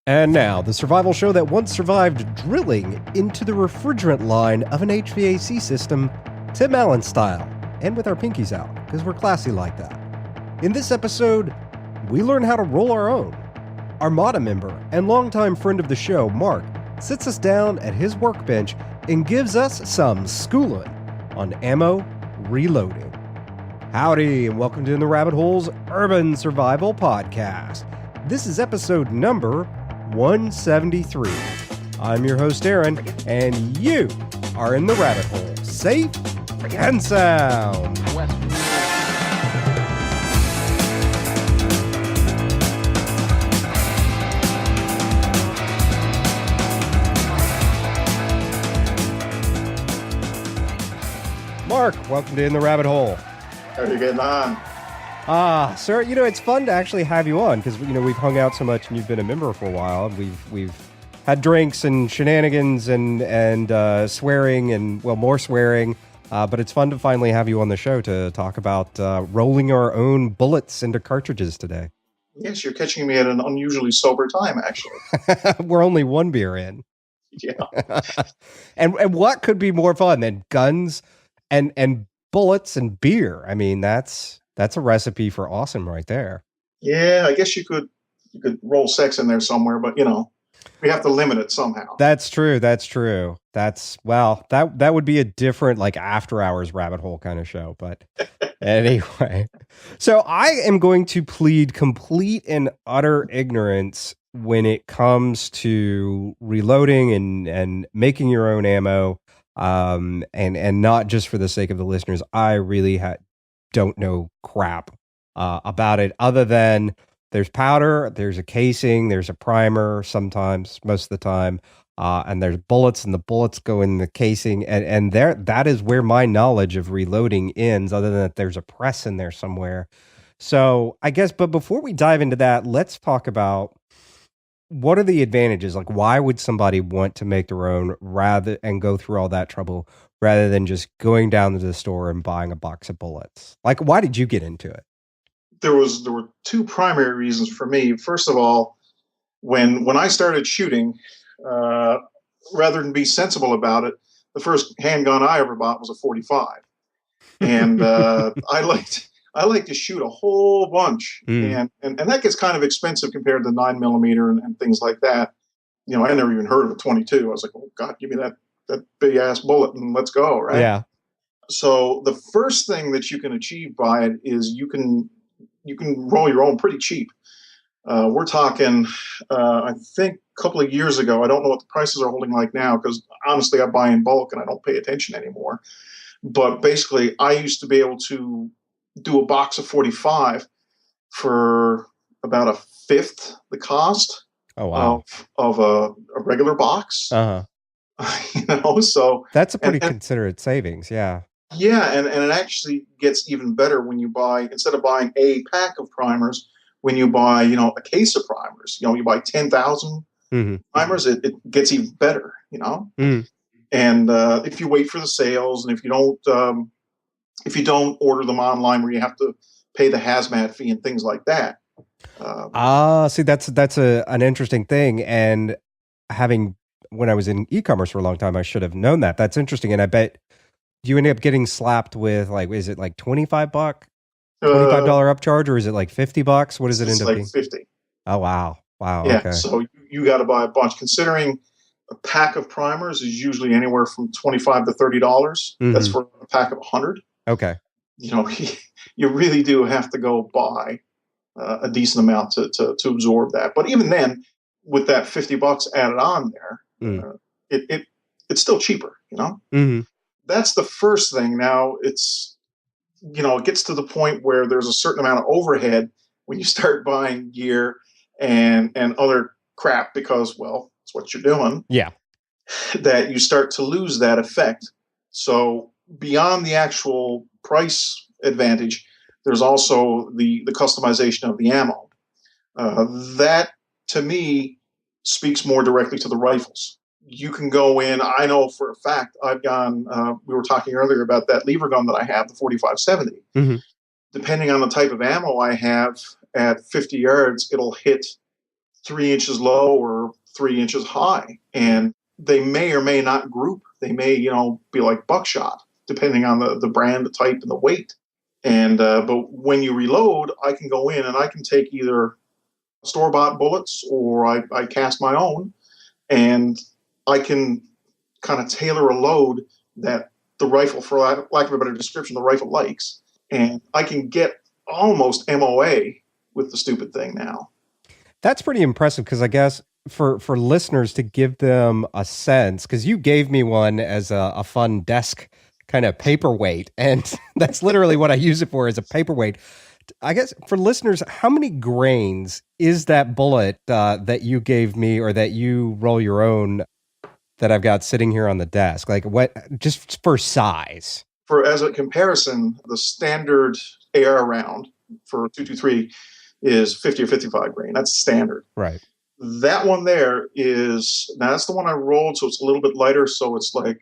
And now, the survival show that once survived drilling into the refrigerant line of an HVAC system, Tim Allen style, and with our pinkies out, because we're classy like that. In this episode, we learn how to roll our own. Armada member and longtime friend of the show, Mark, sits us down at his workbench and gives us some schoolin on ammo reloading. Howdy, and welcome to In the Rabbit Hole's Urban Survival Podcast. This is episode number 173. I'm your host, Aaron, and you are in the rabbit hole, safe and sound. Mark, welcome to In the Rabbit Hole. How are you getting on? Sir, it's fun to actually have you on because, we've hung out so much and you've been a member for a while. We've had drinks and shenanigans and swearing and, more swearing. But it's fun to finally have you on the show to talk about rolling our own bullets into cartridges today. Yes, you're catching me at an unusually sober time, actually. We're only one beer in. Yeah. and what could be more fun than guns and bullets and beer? I mean, that's a recipe for awesome right there. Yeah, I guess you could roll sex in there somewhere, but we have to limit it somehow. That's true. That would be a different after hours rabbit hole kind of show. But anyway, so I am going to plead complete and utter ignorance when it comes to reloading and making your own ammo. And not just for the sake of the listeners. I really don't know crap about it, other than there's powder, there's a casing, there's a primer sometimes, most of the time, and there's bullets, and the bullets go in the casing, and that is where my knowledge of reloading ends, other than that there's a press in there somewhere. So I guess, but before we dive into that, let's talk about what are the advantages? Why would somebody want to make their own and go through all that trouble rather than just going down to the store and buying a box of bullets? Why did you get into it? There were two primary reasons for me. First of all, when I started shooting, rather than be sensible about it, the first handgun I ever bought was a 45, and I like to shoot a whole bunch, and that gets kind of expensive compared to 9mm and things like that. I never even heard of a 22. I was like, oh God, give me that big ass bullet and let's go, right? Yeah. So the first thing that you can achieve by it is you can roll your own pretty cheap. We're talking, I think a couple of years ago. I don't know what the prices are holding like now because honestly, I buy in bulk and I don't pay attention anymore. But basically, I used to be able to do a box of 45 for about a fifth the cost of a regular box. So that's a pretty considerate savings. Yeah. Yeah. And it actually gets even better when you buy, instead of buying a pack of primers, when you buy, a case of primers, you buy 10,000 primers, it gets even better, And if you wait for the sales, and if you don't order them online where you have to pay the hazmat fee and things like that. See, that's an interesting thing. And when I was in e-commerce for a long time, I should have known that. That's interesting. And I bet you end up getting slapped with is it $25 upcharge, or is it $50? What does it end up being? 50. Oh, wow. Yeah. Okay. So you got to buy a bunch, considering a pack of primers is usually anywhere from $25 to $30. That's for a pack of 100. Okay. You really do have to go buy a decent amount to absorb that. But even then, with that $50 added on there, it's still cheaper. That's the first thing. Now it's it gets to the point where there's a certain amount of overhead when you start buying gear and other crap because it's what you're doing. Yeah. That you start to lose that effect. So beyond the actual price advantage, there's also the customization of the ammo. That, to me, speaks more directly to the rifles. You can go in, I know for a fact, I've gone, we were talking earlier about that lever gun that I have, the 4570. Depending on the type of ammo I have, at 50 yards, it'll hit 3 inches low or 3 inches high. And they may or may not group. They may, be like buckshot, depending on the brand, the type, and the weight. And but when you reload, I can go in and I can take either store-bought bullets or I cast my own, and I can kind of tailor a load that the rifle, for lack of a better description, the rifle likes. And I can get almost MOA with the stupid thing now. That's pretty impressive, because I guess for listeners, to give them a sense, because you gave me one as a fun desk kind of paperweight, and that's literally what I use it for, as a paperweight. I guess for listeners, how many grains is that bullet that you gave me, or that you roll your own, that I've got sitting here on the desk? Like, what, just for size? As a comparison, the standard AR round for 223 is 50 or 55 grain. That's standard. Right. That one there that's the one I rolled, so it's a little bit lighter, so it's like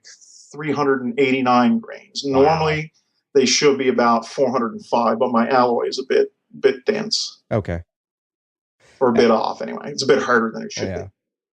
389 grains. Wow. Normally, they should be about 405, but my alloy is a bit dense. Okay. Or a bit off, anyway. It's a bit harder than it should be.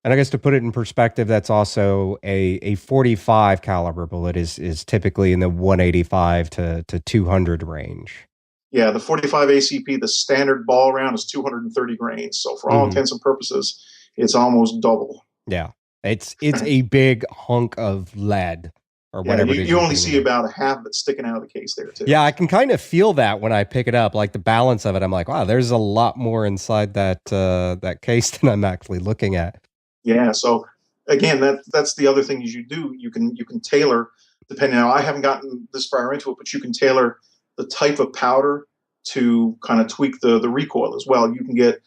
And I guess to put it in perspective, that's also a 45 caliber bullet is typically in the 185 to 200 range. Yeah, the 45 ACP, the standard ball round, is 230 grains. So for all intents and purposes, it's almost double. Yeah, it's a big hunk of lead, or whatever it is. You only see about a half of it sticking out of the case there, too. Yeah, I can kind of feel that when I pick it up, like the balance of it. I'm like, wow, there's a lot more inside that case than I'm actually looking at. Yeah, so again, that's the other thing is you can tailor, depending on, I haven't gotten this far into it, but you can tailor the type of powder to kind of tweak the recoil as well. You can get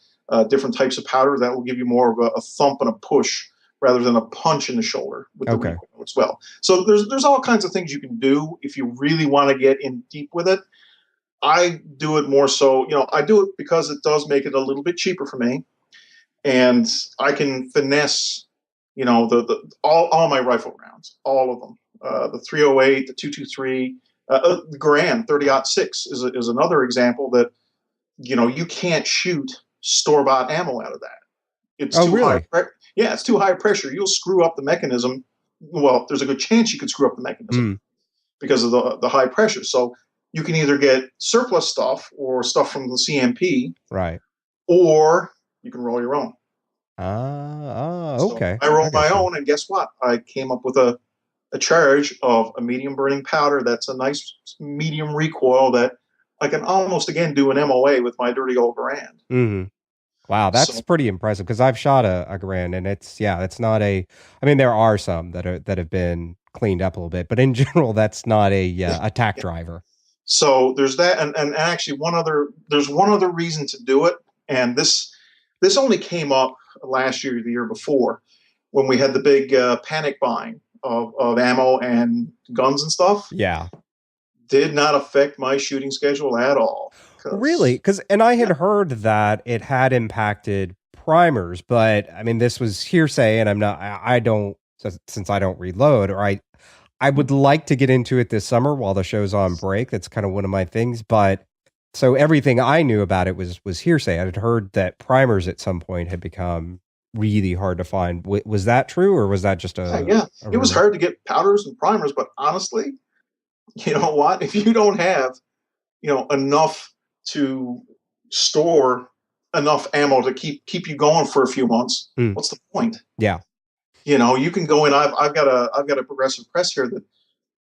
different types of powder that will give you more of a thump and a push rather than a punch in the shoulder with the recoil as well. So there's all kinds of things you can do if you really want to get in deep with it. I do it more so, I do it because it does make it a little bit cheaper for me. And I can finesse, all my rifle rounds, all of them. The 308, the 223, the Garand 30-06 is another example that, you can't shoot store-bought ammo out of that. It's too high. Yeah, it's too high pressure. You'll screw up the mechanism. Well, there's a good chance you could screw up the mechanism because of the high pressure. So you can either get surplus stuff or stuff from the CMP, right, or you can roll your own. Okay. So I rolled my own, and guess what? I came up with a charge of a medium burning powder that's a nice medium recoil that I can almost, again, do an MOA with my dirty old Garand. Mm-hmm. Wow, that's pretty impressive, because I've shot a Garand, and it's not a, I mean, there are some that have been cleaned up a little bit, but in general, that's not a attack driver. So there's that, and actually there's one other reason to do it, and this only came up last year, the year before, when we had the big panic buying of ammo and guns and stuff. Yeah. Did not affect my shooting schedule at all. Really? And I had heard that it had impacted primers, but I mean, this was hearsay, and since I don't reload, or I would like to get into it this summer while the show's on break. That's kind of one of my things, but so everything I knew about it was hearsay. I had heard that primers at some point had become really hard to find. Was that true, or was that just it was hard to get powders and primers, but honestly, you know what? If you don't have, enough to store enough ammo to keep you going for a few months, what's the point? Yeah. You can go in. I've got a progressive press here that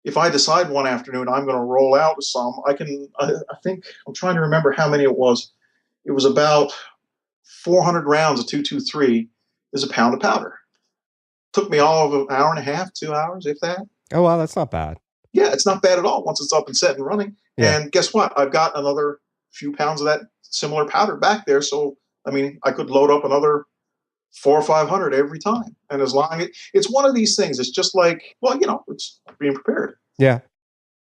if I decide one afternoon I'm going to roll out some, I think I'm trying to remember how many it was. It was about 400 rounds of 223 is a pound of powder. Took me all of an hour and a half, 2 hours, if that. Oh, wow, that's not bad. Yeah, it's not bad at all once it's up and set and running. Yeah. And guess what? I've got another few pounds of that similar powder back there. So, I mean, I could load up another 400 or 500 every time. And as long as it's one of these things, it's just like, it's being prepared. Yeah.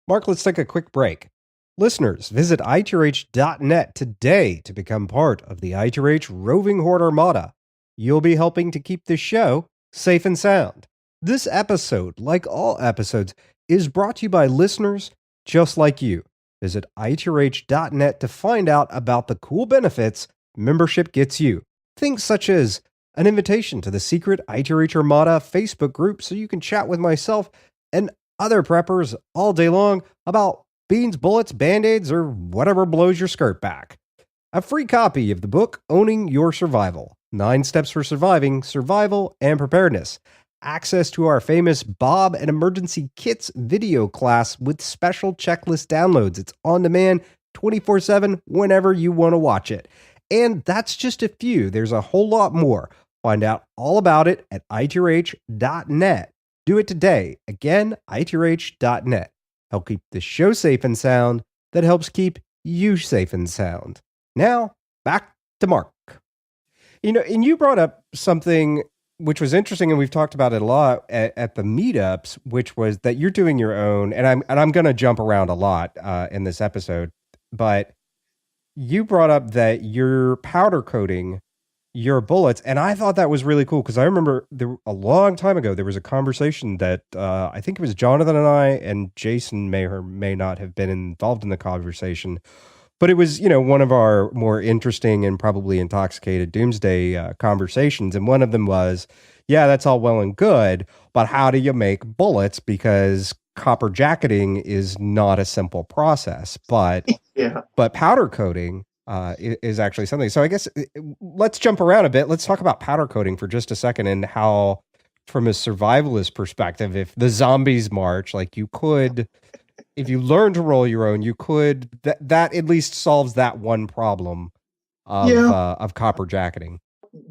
Mark, let's take a quick break. Listeners, visit I2H.net today to become part of the I2H Roving Horde Armada. You'll be helping to keep this show safe and sound. This episode, like all episodes, is brought to you by listeners just like you. Visit I2H.net to find out about the cool benefits membership gets you. things such as an invitation to the secret ITRH Armada Facebook group so you can chat with myself and other preppers all day long about beans, bullets, band-aids, or whatever blows your skirt back. A free copy of the book Owning Your Survival, 9 Steps for Surviving, Survival, and Preparedness. Access to our famous Bob and Emergency Kits video class with special checklist downloads. It's on demand 24/7 whenever you want to watch it. And that's just a few. There's a whole lot more. Find out all about it at itrh.net. Do it today. Again, itrh.net. Help keep the show safe and sound. That helps keep you safe and sound. Now, back to Mark. And you brought up something which was interesting, and we've talked about it a lot at the meetups, which was that you're doing your own, and I'm going to jump around a lot in this episode, but you brought up that you're powder coating your bullets, and I thought that was really cool because I remember a long time ago there was a conversation that I think it was Jonathan and I, and Jason may or may not have been involved in the conversation, but it was, one of our more interesting and probably intoxicated doomsday conversations. And one of them was, yeah, that's all well and good, but how do you make bullets? Because copper jacketing is not a simple process, but powder coating is actually something. So I guess let's jump around a bit. Let's talk about powder coating for just a second and how, from a survivalist perspective, if the zombies march, like you could... If you learn to roll your own, you could. That at least solves that one problem of copper jacketing.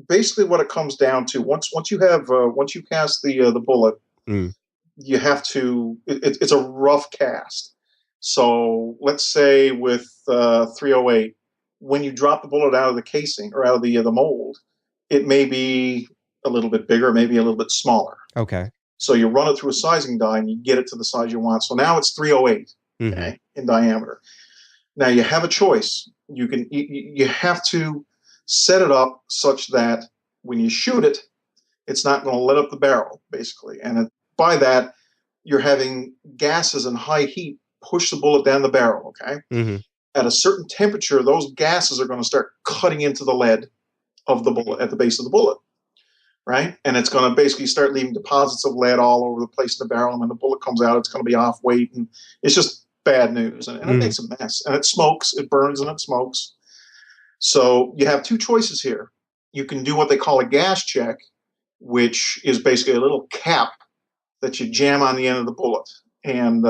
Basically, what it comes down to once you cast the bullet, you have to. It's a rough cast. So let's say with 308, when you drop the bullet out of the casing or out of the mold, it may be a little bit bigger, maybe a little bit smaller. Okay. So you run it through a sizing die and you get it to the size you want. So now it's 308 in diameter. Now you have a choice. You have to set it up such that when you shoot it, it's not going to let up the barrel, basically. And by that, you're having gases and high heat push the bullet down the barrel, okay? At a certain temperature, those gases are going to start cutting into the lead of the bullet at the base of the bullet. Right? And it's going to basically start leaving deposits of lead all over the place in the barrel. And when the bullet comes out, it's going to be off weight. And it's just bad news. And it makes a mess. And it smokes. It burns and it smokes. So you have two choices here. You can do what they call a gas check, which is basically a little cap that you jam on the end of the bullet. And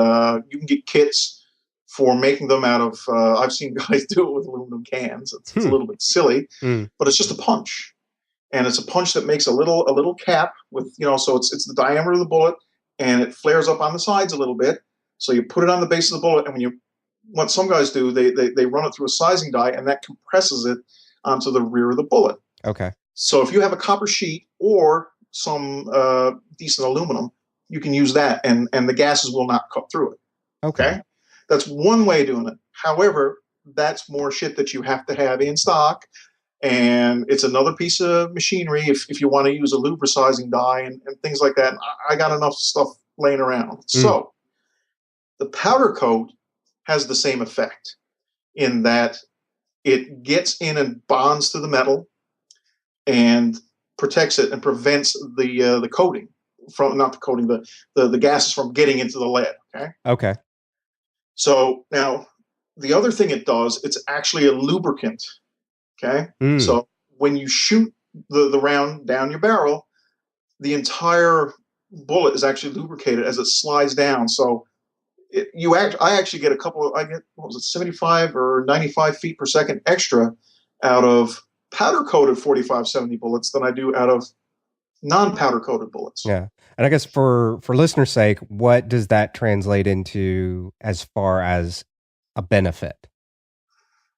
you can get kits for making them out of, I've seen guys do it with aluminum cans. It's a little bit silly, but it's just a punch. And it's a punch that makes a little cap with, so it's the diameter of the bullet, and it flares up on the sides a little bit. So you put it on the base of the bullet, and what some guys do, they run it through a sizing die, and that compresses it onto the rear of the bullet. Okay. So if you have a copper sheet or some decent aluminum, you can use that, and the gases will not cut through it. Okay. That's one way of doing it. However, that's more shit that you have to have in stock. And it's another piece of machinery if you want to use a lubricizing die and things like that. And I got enough stuff laying around. So the powder coat has the same effect in that it gets in and bonds to the metal and protects it and prevents the coating from, not the coating, the gases from getting into the lead. Okay. So now the other thing it does, it's actually a lubricant. Okay. So when you shoot the round down your barrel, the entire bullet is actually lubricated as it slides down. So I actually get I get 75 or 95 feet per second extra out of powder coated 4570 bullets than I do out of non-powder coated bullets. Yeah. And I guess for listeners' sake, what does that translate into as far as a benefit?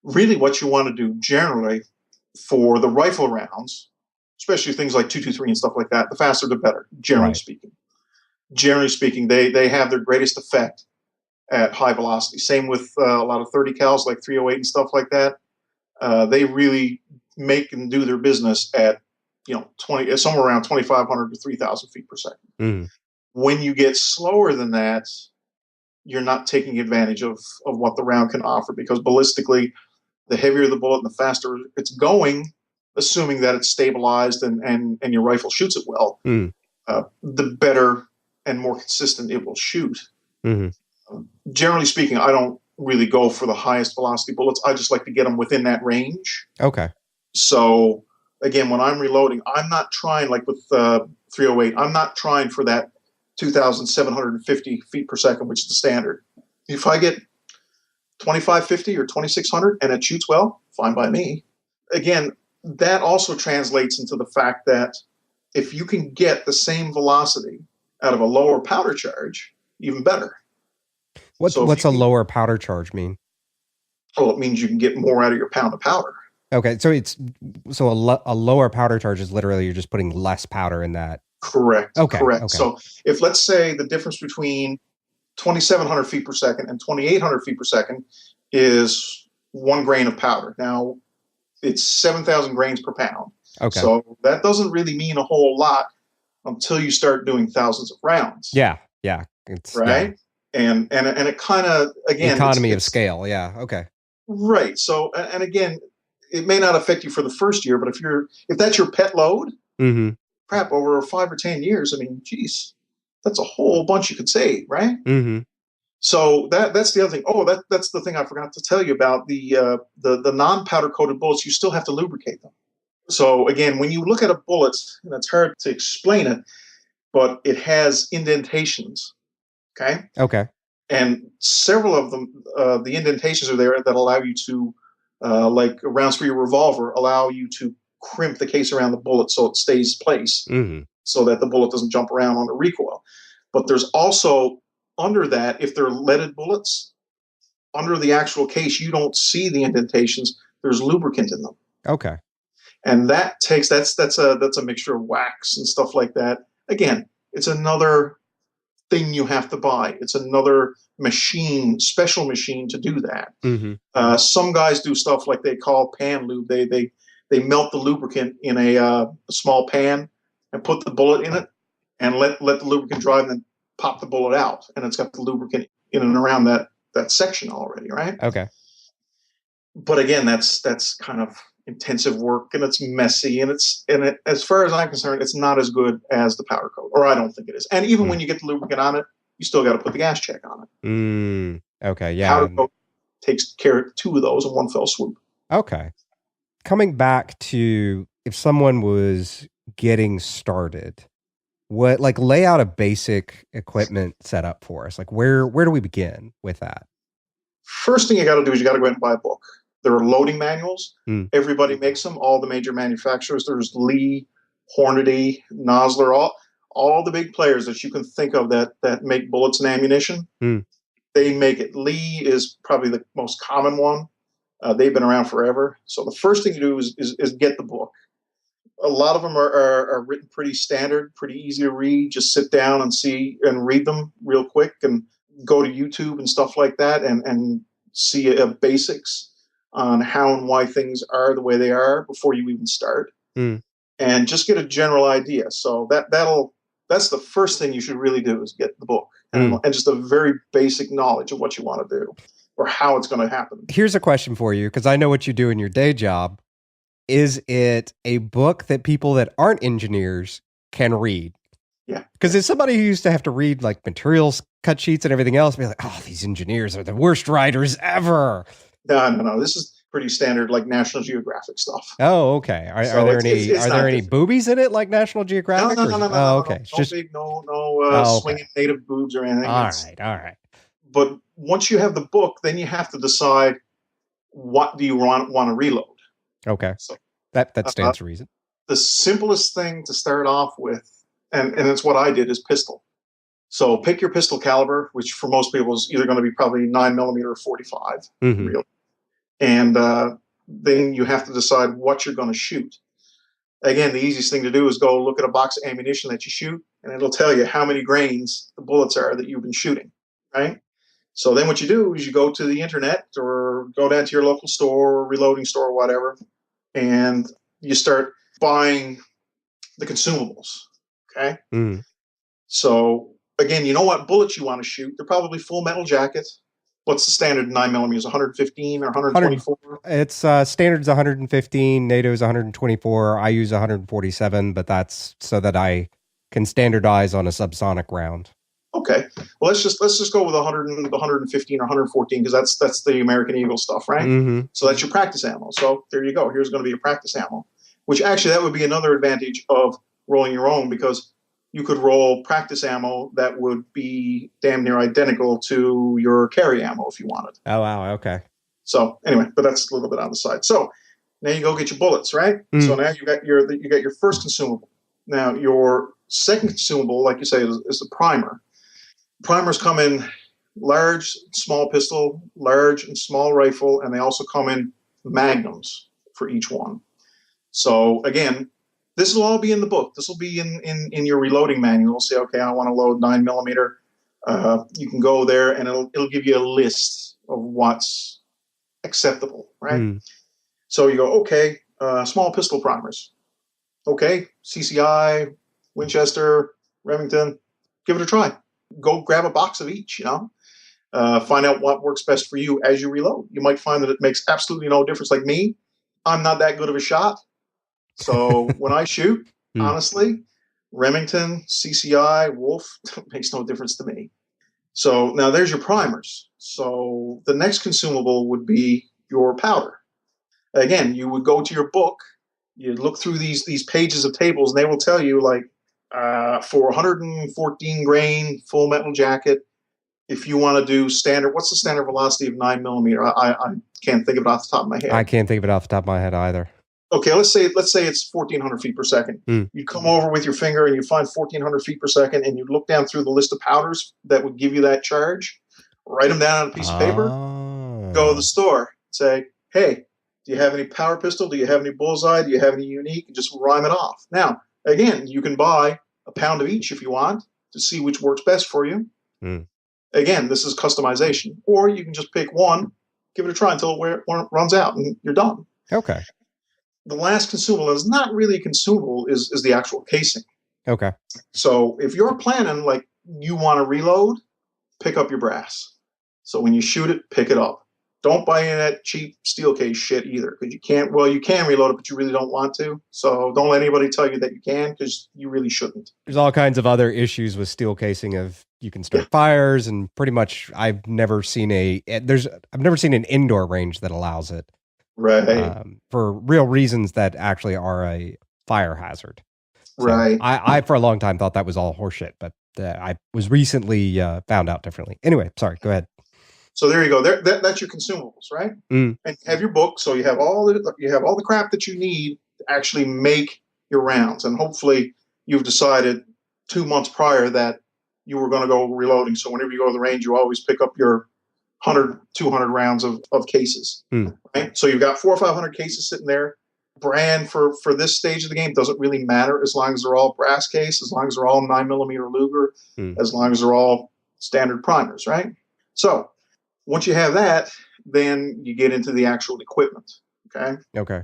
Really what you want to do generally for the rifle rounds, especially things like 223 and stuff like that, the faster the better, generally speaking. Generally speaking, they have their greatest effect at high velocity. Same with a lot of 30 cals like 308 and stuff like that. They really make and do their business at 20, somewhere around 2,500 to 3,000 feet per second. When you get slower than that, you're not taking advantage of what the round can offer, because ballistically, the heavier the bullet and the faster it's going, assuming that it's stabilized and your rifle shoots it well, Mm. the better and more consistent it will shoot. Mm-hmm. Generally speaking, I don't really go for the highest velocity bullets. I just like to get them within that range. Okay. So again, when I'm reloading, I'm not trying, like with 308, I'm not trying for that 2,750 feet per second, which is the standard. If I get 2,550 or 2,600 and it shoots well, fine by me. Again, that also translates into the fact that if you can get the same velocity out of a lower powder charge, even better. What's a lower powder charge mean? Well, it means you can get more out of your pound of powder. Okay, so a lower powder charge is literally you're just putting less powder in that. Correct. Okay. Correct. Okay. So if, let's say, the difference between 2,700 feet per second and 2,800 feet per second is 1 grain of powder. Now, it's 7,000 grains per pound. Okay. So that doesn't really mean a whole lot until you start doing thousands of rounds. Yeah. Yeah. It's right. Yeah. And it kind of, again, economy of scale. Yeah. Okay. Right. So, and again, it may not affect you for the first year, but if that's your pet load, crap, over 5 or 10 years, I mean, geez, that's a whole bunch you could save, right? So that's the other thing. Oh, that's the thing I forgot to tell you about the non-powder coated bullets. You still have to lubricate them. So again, when you look at a bullet, and it's hard to explain it, but it has indentations. Okay. Okay. And several of them, the indentations are there that allow you to, like rounds for your revolver, allow you to crimp the case around the bullet so it stays in place, so that the bullet doesn't jump around on the recoil. But there's also, under that, if they're leaded bullets, under the actual case, you don't see the indentations. There's lubricant in them. Okay. And that's a mixture of wax and stuff like that. Again, it's another thing you have to buy. It's another machine, special machine to do that. Some guys do stuff like they call pan lube. They melt the lubricant in a small pan and put the bullet in it and let the lubricant dry and then pop the bullet out. And it's got the lubricant in and around that section already, right? Okay. But again, that's kind of intensive work, and it's messy, and as far as I'm concerned, it's not as good as the powder coat, or I don't think it is. And even when you get the lubricant on it, you still got to put the gas check on it. Okay, yeah. Powder coat takes care of 2 of those in one fell swoop. Okay. Coming back to if someone was getting started, lay out a basic equipment setup for us. Like where do we begin with that? First thing you got to do is you got to go ahead and buy a book. There are loading manuals. Everybody makes them. All the major manufacturers. There's Lee, Hornady, Nosler, all the big players that you can think of that make bullets and ammunition. They make it. Lee is probably the most common one. They've been around forever. So the first thing to do is get the book. A lot of them are written pretty standard, pretty easy to read. Just sit down and see and read them real quick, and go to YouTube and stuff like that, and see basics on how and why things are the way they are before you even start, and just get a general idea. So that's the first thing you should really do, is get the book and just a very basic knowledge of what you want to do or how it's going to happen. Here's a question for you, because I know what you do in your day job. Is it a book that people that aren't engineers can read? Yeah. Because as somebody who used to have to read like materials, cut sheets and everything else, be like, oh, these engineers are the worst writers ever. No. This is pretty standard, like National Geographic stuff. Oh, okay. Are there any boobies in it, like National Geographic? No. Oh, okay. Swinging native boobs or anything. All right. But once you have the book, then you have to decide, what do you want to reload? Okay. So that stands to reason. The simplest thing to start off with, and it's what I did, is pistol. So pick your pistol caliber, which for most people is either going to be probably 9mm or 45. Real. And then you have to decide what you're going to shoot. Again, the easiest thing to do is go look at a box of ammunition that you shoot, and it'll tell you how many grains the bullets are that you've been shooting, right? So then what you do is you go to the internet or go down to your local store or reloading store or whatever, and you start buying the consumables, okay? So again, you know what bullets you want to shoot. They're probably full metal jacket. What's the standard 9mm? 115 or 100, 124? it's standard's 115, NATO's 124. I use 147, but that's so that I can standardize on a subsonic round. Okay. Well, let's just go with 100 and 115 or 114 because that's the American Eagle stuff, right? Mm-hmm. So that's your practice ammo. So there you go. Here's going to be your practice ammo, which actually that would be another advantage of rolling your own because you could roll practice ammo that would be damn near identical to your carry ammo if you wanted. Oh, wow. Okay. So anyway, but that's a little bit on the side. So now you go get your bullets, right? So now you got your first consumable. Now your second consumable, like you say, is the primer. Primers come in large, small pistol, large and small rifle, and they also come in magnums for each one. So again, this will all be in the book. This will be in your reloading manual. Say, okay, I want to load 9mm. You can go there, and it'll give you a list of what's acceptable, right? So you go, okay, small pistol primers. Okay, CCI, Winchester, Remington, give it a try. Go grab a box of each, find out what works best for you as you reload. You might find that it makes absolutely no difference. Like me, I'm not that good of a shot. So when I shoot, honestly, Remington, CCI, Wolf, makes no difference to me. So now there's your primers. So the next consumable would be your powder. Again, you would go to your book, you look through these pages of tables, and they will tell you like, for 114 grain full metal jacket, if you want to do standard, what's the standard velocity of 9mm? I can't think of it off the top of my head. I can't think of it off the top of my head either. Okay, let's say it's 1,400 feet per second. You come over with your finger and you find 1,400 feet per second, and you look down through the list of powders that would give you that charge. Write them down on a piece of paper. Go to the store. Say, hey, do you have any power pistol? Do you have any bullseye? Do you have any unique? And just rhyme it off. Now, again, you can buy a pound of each if you want to see which works best for you. Again, this is customization. Or you can just pick one, give it a try until it runs out, and you're done. Okay. The last consumable is not really a consumable, is the actual casing. Okay. So if you're planning, like, you want to reload, pick up your brass. So when you shoot it, pick it up. Don't buy any of that cheap steel case shit either, because you can reload it, but you really don't want to. So don't let anybody tell you that you can, because you really shouldn't. There's all kinds of other issues with steel casing of you can start fires, and pretty much I've never seen an indoor range that allows it. Right. For real reasons that actually are a fire hazard. So right. I for a long time thought that was all horseshit, but I was recently found out differently. Anyway, sorry, go ahead. So there you go. That's your consumables, right? And you have your book, so you have all the crap that you need to actually make your rounds. And hopefully you've decided 2 months prior that you were going to go reloading. So whenever you go to the range, you always pick up your 100, 200 rounds of cases. Right? So you've got 400 or 500 cases sitting there. Brand for this stage of the game doesn't really matter as long as they're all brass case, as long as they're all 9mm Luger, as long as they're all standard primers, right? So once you have that, then you get into the actual equipment. Okay.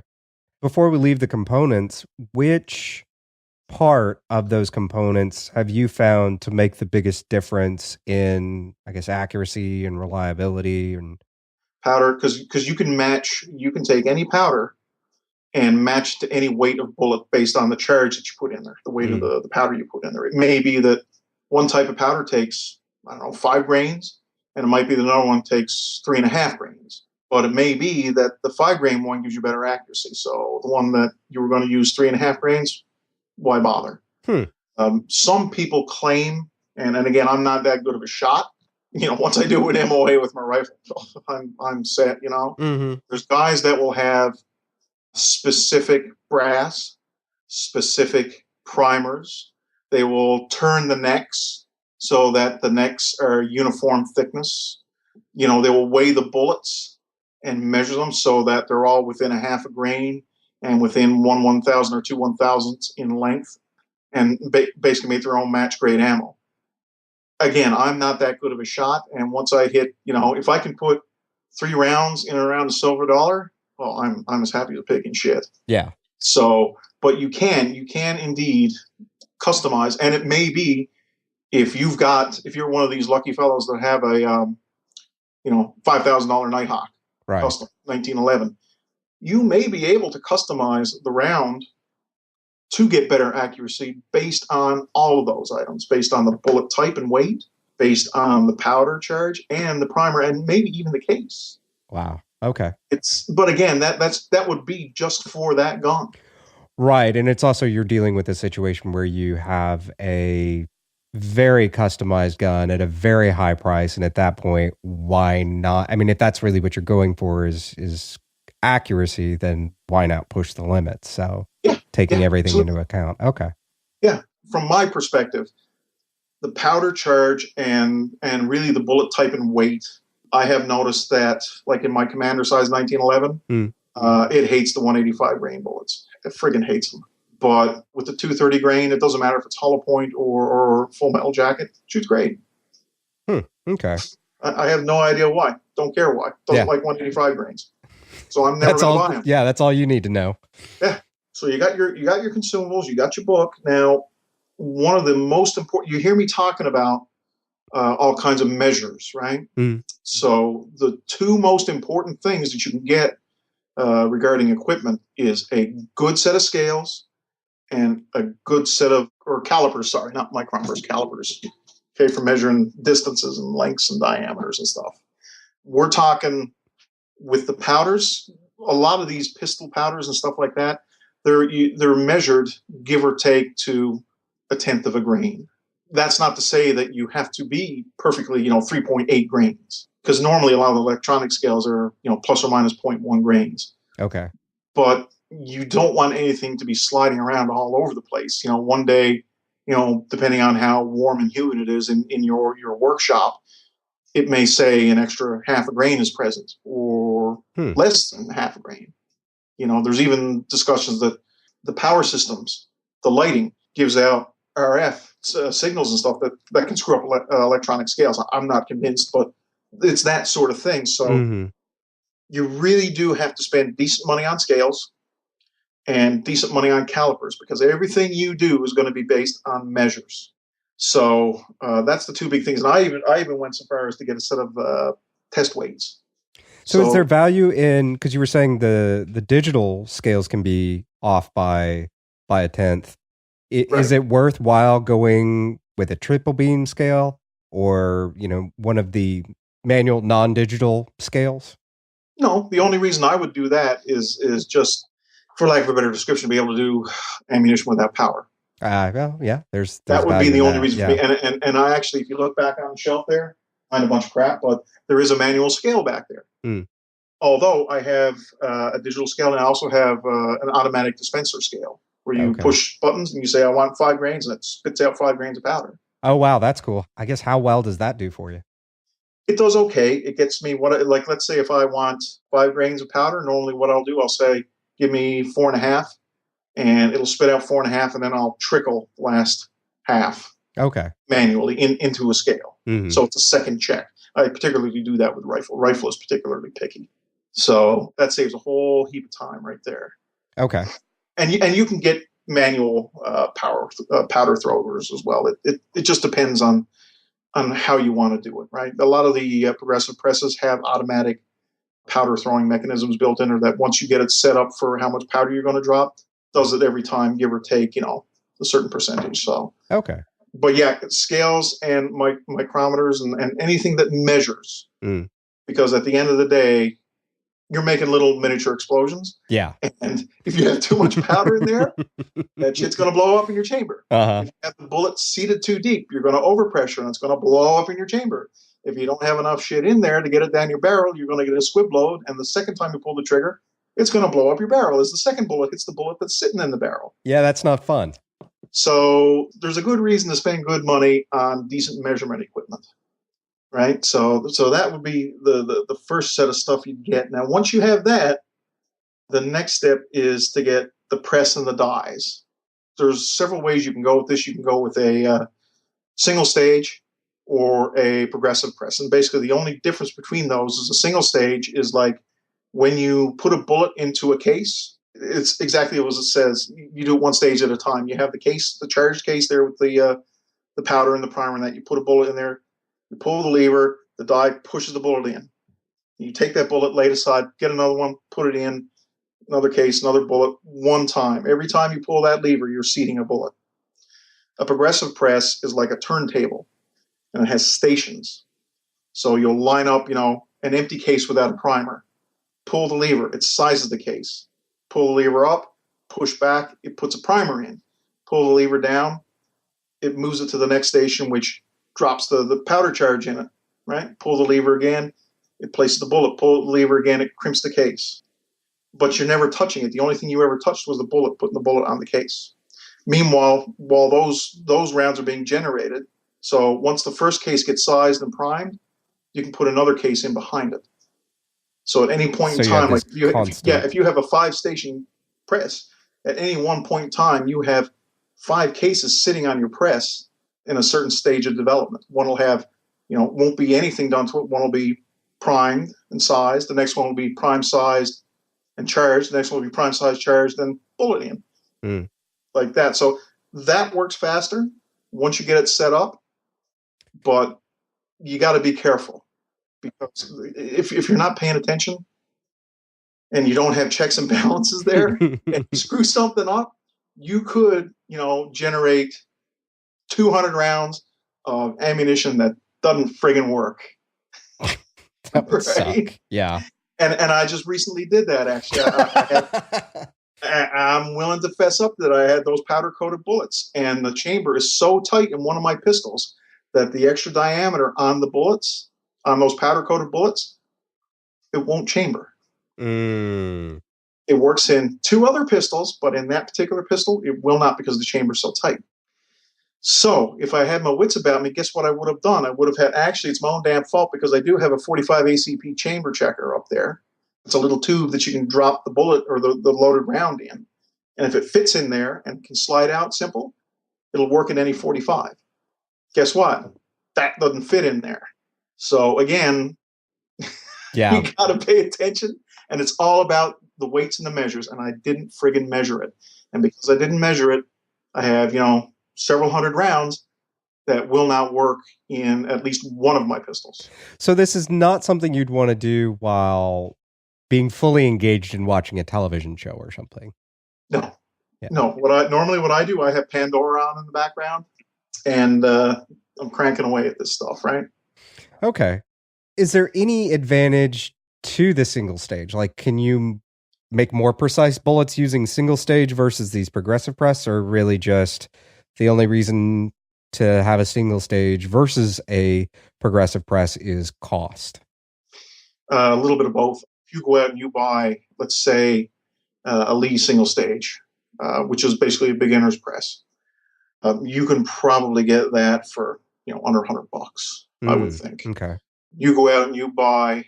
Before we leave the components, which part of those components have you found to make the biggest difference in, I guess, accuracy and reliability and powder? Because you can take any powder and match to any weight of bullet based on the charge that you put in there, the weight of the powder you put in there. It may be that one type of powder takes, 5 grains, and it might be that another one takes 3.5 grains. But it may be that the 5 grain one gives you better accuracy. So the one that you were going to use 3.5 grains, why bother? Some people claim, and again, I'm not that good of a shot. Once I do an MOA with my rifle, I'm set. There's guys that will have specific brass, specific primers. They will turn the necks so that the necks are uniform thickness. They will weigh the bullets and measure them so that they're all within 0.5 grain and within 1/1000 or 2/1000 in length, and basically make their own match grade ammo. Again, I'm not that good of a shot, and once I hit, if I can put 3 rounds in around a silver dollar, well, I'm as happy as a pig in shit. Yeah. So, but you can indeed customize, and it may be if you're one of these lucky fellows that have $5,000 Nighthawk, Right. custom 1911. You may be able to customize the round to get better accuracy based on all of those items, based on the bullet type and weight, based on the powder charge and the primer, and maybe even the case. Wow. Okay. But again, that would be just for that gun. Right. And it's also, you're dealing with a situation where you have a very customized gun at a very high price. And at that point, why not? I mean, if that's really what you're going for is accuracy, then why not push the limits? So taking everything into account. Okay. Yeah. From my perspective, the powder charge and really the bullet type and weight, I have noticed that, like in my commander size 1911, it hates the 185 grain bullets. It friggin' hates them. But with the 230 grain, it doesn't matter if it's hollow point or full metal jacket. It shoots great. Okay. I have no idea why. Don't care why. Doesn't like 185 grains. So I'm never going to buy them. Yeah, that's all you need to know. Yeah. So you got your consumables, you got your book. Now, one of the most important, you hear me talking about all kinds of measures, right? So the two most important things that you can get regarding equipment is a good set of scales and a good set of, or calipers, sorry, not micrometers, calipers, okay, for measuring distances and lengths and diameters and stuff. We're talking with the powders, a lot of these pistol powders and stuff like that, they're measured, give or take, to 1/10 of a grain. That's not to say that you have to be perfectly, 3.8 grains, because normally a lot of the electronic scales are, plus or minus 0.1 grains. Okay. But you don't want anything to be sliding around all over the place. One day, depending on how warm and humid it is in your workshop, it may say an extra half a grain is present or less than half a grain. There's even discussions that the power systems, the lighting gives out RF signals and stuff that can screw up electronic scales. I'm not convinced, but it's that sort of thing. So you really do have to spend decent money on scales and decent money on calipers, because everything you do is going to be based on measures. So that's the two big things. And I even went so far as to get a set of test weights. So is there value in, because you were saying the digital scales can be off by 1/10. Is it worthwhile going with a triple beam scale or, one of the manual non-digital scales? No, the only reason I would do that is just, for lack of a better description, be able to do ammunition without power. Well, yeah, there's that would be the only reason for me. And I actually, if you look back on the shelf there, find a bunch of crap, but there is a manual scale back there. Although I have a digital scale, and I also have an automatic dispenser scale where you push buttons and you say, I want 5 grains, and it spits out 5 grains of powder. Oh, wow, that's cool. I guess how well does that do for you? It does okay. It gets me let's say if I want 5 grains of powder, normally what I'll do, I'll say, give me 4.5, and it'll spit out 4.5, and then I'll trickle the last half manually into a scale. So it's a second check. I particularly do that with rifle. Rifle is particularly picky. So that saves a whole heap of time right there. Okay. And you can get manual powder throwers as well. It just depends on how you want to do it, right? A lot of the progressive presses have automatic powder throwing mechanisms built in, or that once you get it set up for how much powder you're going to drop, does it every time, give or take, a certain percentage. So but yeah, scales and micrometers and anything that measures, because at the end of the day, you're making little miniature explosions. Yeah. And if you have too much powder in there, that shit's going to blow up in your chamber. If you have the bullet seated too deep, you're going to overpressure and it's going to blow up in your chamber. If you don't have enough shit in there to get it down your barrel, you're going to get a squib load. And the second time you pull the trigger, it's going to blow up your barrel as the second bullet hits the bullet that's sitting in the barrel. Yeah, that's not fun. So there's a good reason to spend good money on decent measurement equipment. Right. So that would be the first set of stuff you'd get. Now, once you have that, the next step is to get the press and the dies. There's several ways you can go with this. You can go with a single stage or a progressive press. And basically the only difference between those is a single stage is like when you put a bullet into a case, it's exactly as it says. You do it one stage at a time. You have the case, the charged case there with the powder and the primer, and that you put a bullet in there. You pull the lever, the die pushes the bullet in. You take that bullet, lay it aside, get another one, put it in, another case, another bullet, one time. Every time you pull that lever, you're seating a bullet. A progressive press is like a turntable, and it has stations. So you'll line up, an empty case without a primer. Pull the lever, it sizes the case. Pull the lever up, push back, it puts a primer in. Pull the lever down, it moves it to the next station, which drops the powder charge in it, right? Pull the lever again, it places the bullet. Pull the lever again, it crimps the case. But you're never touching it. The only thing you ever touched was the bullet, putting the bullet on the case. Meanwhile, while those rounds are being generated, so once the first case gets sized and primed, you can put another case in behind it. So at any point in time, like if you have a 5-station press, at any one point in time, you have 5 cases sitting on your press in a certain stage of development. One will have, won't be anything done to it. One will be primed and sized. The next one will be prime sized and charged. The next one will be prime sized, charged, then bullet in. Like that. So that works faster once you get it set up, but you got to be careful, because if you're not paying attention and you don't have checks and balances there and you screw something up, you could, generate 200 rounds of ammunition that doesn't friggin' work. That would suck. Yeah. And I just recently did that, actually. I'm willing to fess up that I had those powder-coated bullets, and the chamber is so tight in one of my pistols that the extra diameter on the bullets, on those powder-coated bullets, it won't chamber. It works in 2 other pistols, but in that particular pistol, it will not, because the chamber's so tight. So if I had my wits about me, guess what I would have done? I would have had, actually, it's my own damn fault, because I do have a 45 ACP chamber checker up there. It's a little tube that you can drop the bullet or the loaded round in. And if it fits in there and can slide out simple, it'll work in any 45. Guess what? That doesn't fit in there. So again, you got to pay attention. And it's all about the weights and the measures. And I didn't friggin' measure it. And because I didn't measure it, I have, several hundred rounds that will not work in at least one of my pistols. So this is not something you'd want to do while being fully engaged in watching a television show or something. No. What I do, I have Pandora on in the background, and I'm cranking away at this stuff, right? Okay. Is there any advantage to the single stage? Like, can you make more precise bullets using single stage versus these progressive press, or really just the only reason to have a single stage versus a progressive press is cost? A little bit of both. If you go out and you buy, let's say, a Lee single stage, which is basically a beginner's press, you can probably get that for under $100, I would think. Okay. You go out and you buy,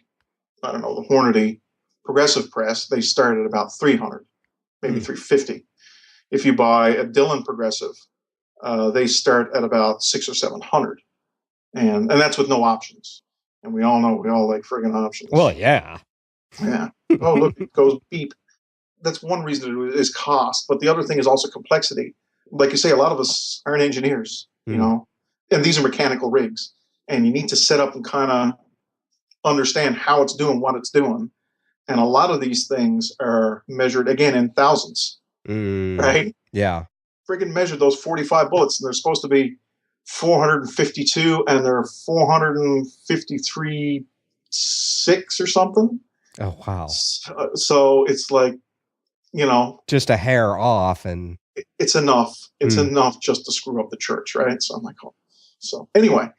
I don't know, the Hornady progressive press, they start at about $300, maybe $350. If you buy a Dillon progressive, they start at about $600 or $700, and that's with no options. And we all know we all like friggin' options. Well, yeah. Yeah. Oh, look, it goes beep. That's one reason is cost, but the other thing is also complexity. Like you say, a lot of us aren't engineers, and these are mechanical rigs, and you need to set up and kind of understand how it's doing what it's doing. And a lot of these things are measured, again, in thousands, right? Yeah. Friggin' measured those 45 bullets, and they're supposed to be 452, and they're 453.6 or something. Oh, wow. So it's like, just a hair off, and it's enough. It's enough just to screw up the church, right? So I'm like, oh. So anyway,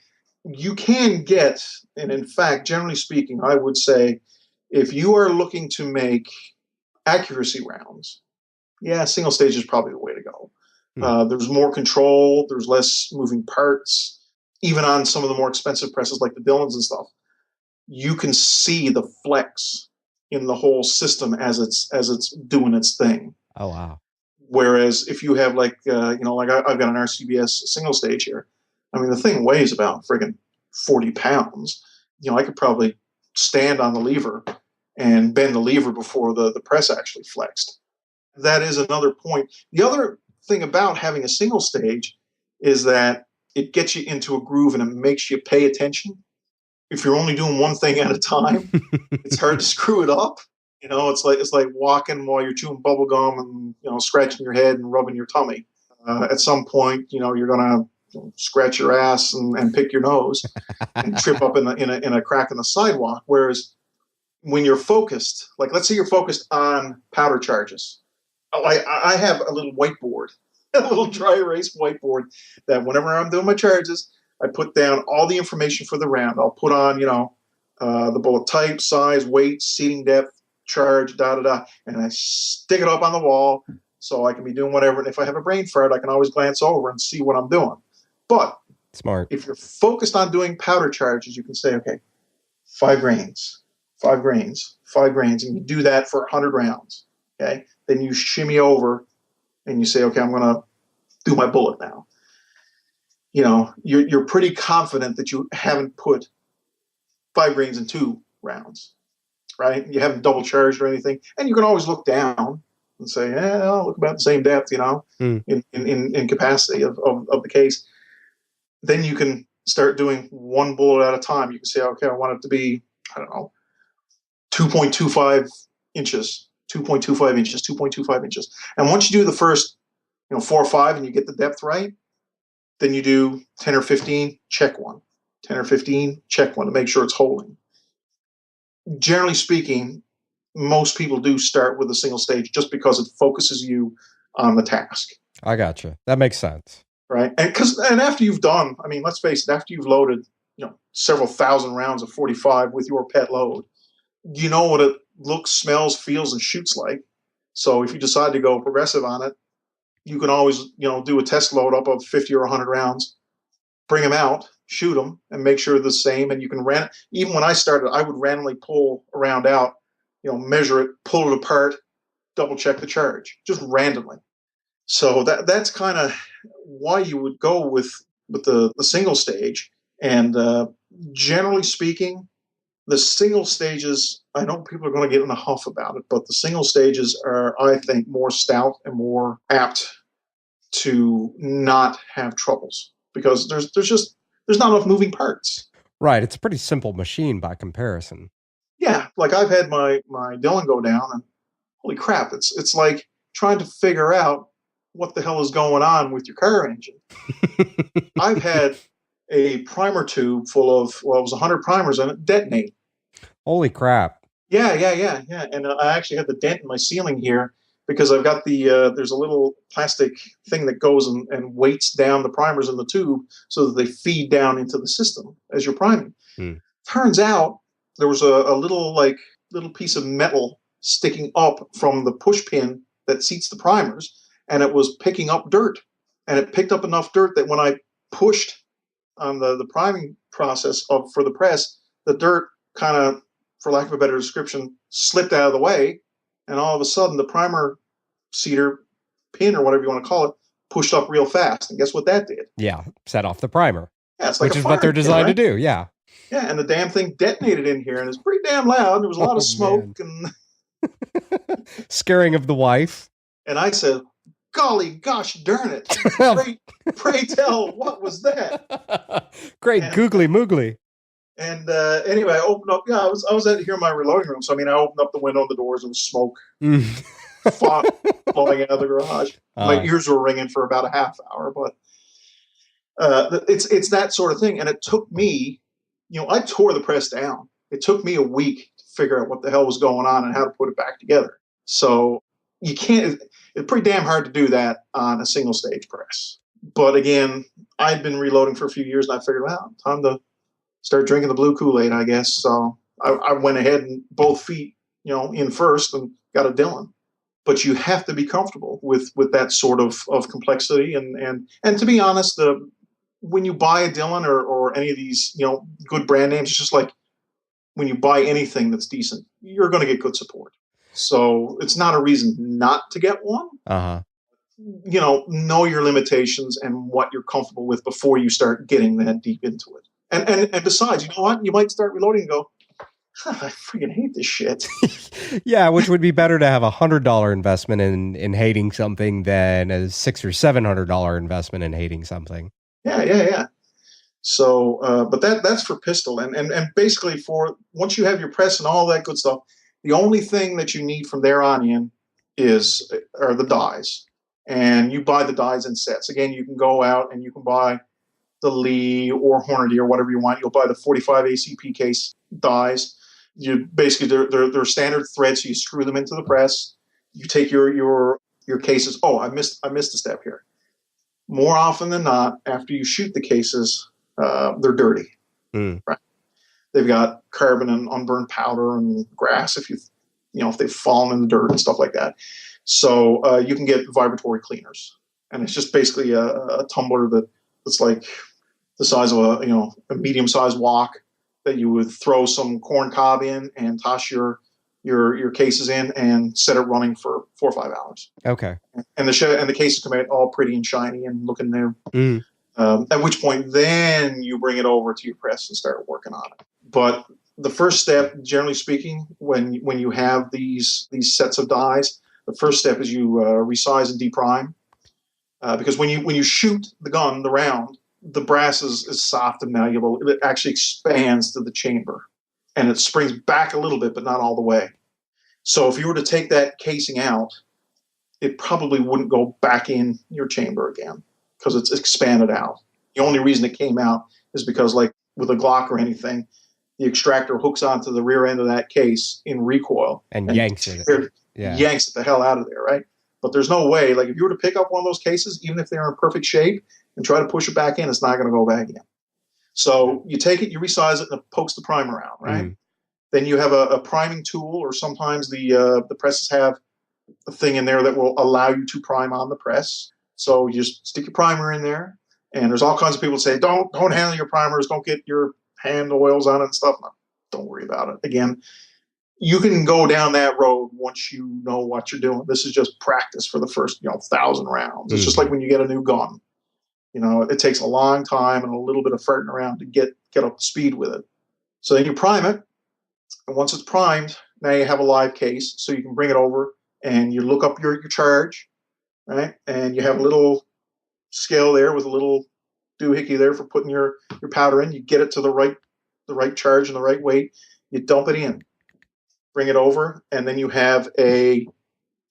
you can get, and in fact, generally speaking, I would say, if you are looking to make accuracy rounds, single stage is probably the way to go. There's more control. There's less moving parts. Even on some of the more expensive presses like the Dillons and stuff, you can see the flex in the whole system as it's doing its thing. Oh, wow. Whereas if you have like I've got an RCBS single stage here. I mean, the thing weighs about friggin' 40 pounds. I could probably stand on the lever and bend the lever before the press actually flexed. That is another point. The other thing about having a single stage is that it gets you into a groove and it makes you pay attention. if you're only doing one thing at a time, it's hard to screw it up. It's like walking while you're chewing bubble gum and scratching your head and rubbing your tummy. At some point, you're gonna scratch your ass and pick your nose and trip up in a crack in the sidewalk. Whereas when you're focused, like let's say you're focused on powder charges, I have a little whiteboard, a little dry erase whiteboard that whenever I'm doing my charges, I put down all the information for the round. I'll put on the bullet type, size, weight, seating depth, charge, and I stick it up on the wall so I can be doing whatever. And if I have a brain fart, I can always glance over and see what I'm doing. But smart. If you're focused on doing powder charges, you can say, okay, 5 grains, 5 grains, 5 grains, and you do that for 100 rounds. Okay, then you shimmy over and you say, okay, I'm going to do my bullet now. You're pretty confident that you haven't put 5 grains in 2 rounds. Right? You haven't double charged or anything. And you can always look down and say, look about the same depth, in capacity of the case. Then you can start doing one bullet at a time. You can say, okay, I want it to be, 2.25 inches, 2.25 inches, 2.25 inches. And once you do the first, 4 or 5 and you get the depth right, then you do 10 or 15, check one. 10 or 15, check one to make sure it's holding. Generally speaking, most people do start with a single stage just because it focuses you on the task. I gotcha. That makes sense. Right. And after you've done, let's face it, after you've loaded, several thousand rounds of 45 with your pet load, you know what it looks, smells, feels, and shoots like. So if you decide to go progressive on it, you can always, do a test load up of 50 or 100 rounds, bring them out, shoot them, and make sure they're the same. And you can even when I started, I would randomly pull a round out, measure it, pull it apart, double check the charge, just randomly. So that's kind of why you would go with the single stage. And generally speaking, the single stages, I know people are going to get in a huff about it, but the single stages are, I think, more stout and more apt to not have troubles because there's not enough moving parts. Right. It's a pretty simple machine by comparison. Yeah. Like I've had my Dillon go down and holy crap, it's like trying to figure out what the hell is going on with your car engine. I've had a primer tube full of, it was 100 primers in it, detonate. Holy crap. Yeah. And I actually had the dent in my ceiling here because I've got there's a little plastic thing that goes and weights down the primers in the tube so that they feed down into the system as you're priming. Turns out there was a little piece of metal sticking up from the push pin that seats the primers, and it was picking up dirt. And it picked up enough dirt that when I pushed on the priming process for the press, the dirt kind of, for lack of a better description, slipped out of the way. And all of a sudden, the primer seater pin, or whatever you want to call it, pushed up real fast. And guess what that did? Yeah, set off the primer. Yeah, it's like which is what they're designed to do, yeah. Yeah, and the damn thing detonated in here, and it's pretty damn loud. There was a lot of smoke. Man. And scaring of the wife. And I said, golly gosh darn it. Pray tell, what was that? Great googly moogly. And anyway, I opened up. Yeah, I was at here in my reloading room. So I opened up the window and the doors, and smoke blowing out of the garage. My ears were ringing for about a half hour, but it's that sort of thing. And it took me, I tore the press down. It took me a week to figure out what the hell was going on and how to put it back together. So you can't. It's pretty damn hard to do that on a single stage press. But again, I'd been reloading for a few years, and I figured, well, time to start drinking the blue Kool-Aid, I guess. So I went ahead and both feet, in first and got a Dillon. But you have to be comfortable with that sort of complexity. And to be honest, when you buy a Dillon or any of these, good brand names, it's just like when you buy anything that's decent, you're going to get good support. So it's not a reason not to get one. Uh-huh. Know your limitations and what you're comfortable with before you start getting that deep into it. And besides, you know what? You might start reloading and go, I freaking hate this shit. Yeah, which would be better to have $100 investment in hating something than a $600 or $700 investment in hating something. Yeah. So, but that's for pistol, and basically for once you have your press and all that good stuff, the only thing that you need from there on in are the dies, and you buy the dies in sets. Again, you can go out and you can buy the Lee or Hornady or whatever you want. You'll buy the 45 ACP case dies. You basically they're standard threads. So you screw them into the press. You take your cases. Oh, I missed a step here. More often than not, after you shoot the cases, they're dirty. Right? They've got carbon and unburned powder and grass if they've fallen in the dirt and stuff like that. So you can get vibratory cleaners, and it's just basically a tumbler that's like the size of a medium-sized wok that you would throw some corn cob in and toss your cases in and set it running for 4 or 5 hours. Okay. And the cases come out all pretty and shiny and looking new. At which point, then you bring it over to your press and start working on it. But the first step, generally speaking, when you have these sets of dies, the first step is you resize and deprime, because when you shoot the gun, the round, the brass is soft and malleable. It actually expands to the chamber, and it springs back a little bit, but not all the way. So if you were to take that casing out, it probably wouldn't go back in your chamber again because it's expanded out. The only reason it came out is because, like with a Glock or anything, the extractor hooks onto the rear end of that case in recoil and yanks it. Yanks it the hell out of there, right? But there's no way, like if you were to pick up one of those cases, even if they're in perfect shape, and try to push it back in, it's not going to go back in. So you take it, you resize it, and it pokes the primer out, right? Then you have a priming tool, or sometimes the presses have a thing in there that will allow you to prime on the press. So you just stick your primer in there, and there's all kinds of people that say, don't handle your primers, don't get your hand oils on it and stuff. No, don't worry about it. Again, you can go down that road once you know what you're doing. This is just practice for the first 1,000 rounds. It's just like when you get a new gun. It takes a long time and a little bit of farting around to get up to speed with it. So then you prime it, and once it's primed, now you have a live case, so you can bring it over and you look up your charge, right? And you have a little scale there with a little doohickey there for putting your powder in. You get it to the right charge and the right weight. You dump it in, bring it over, and then you have a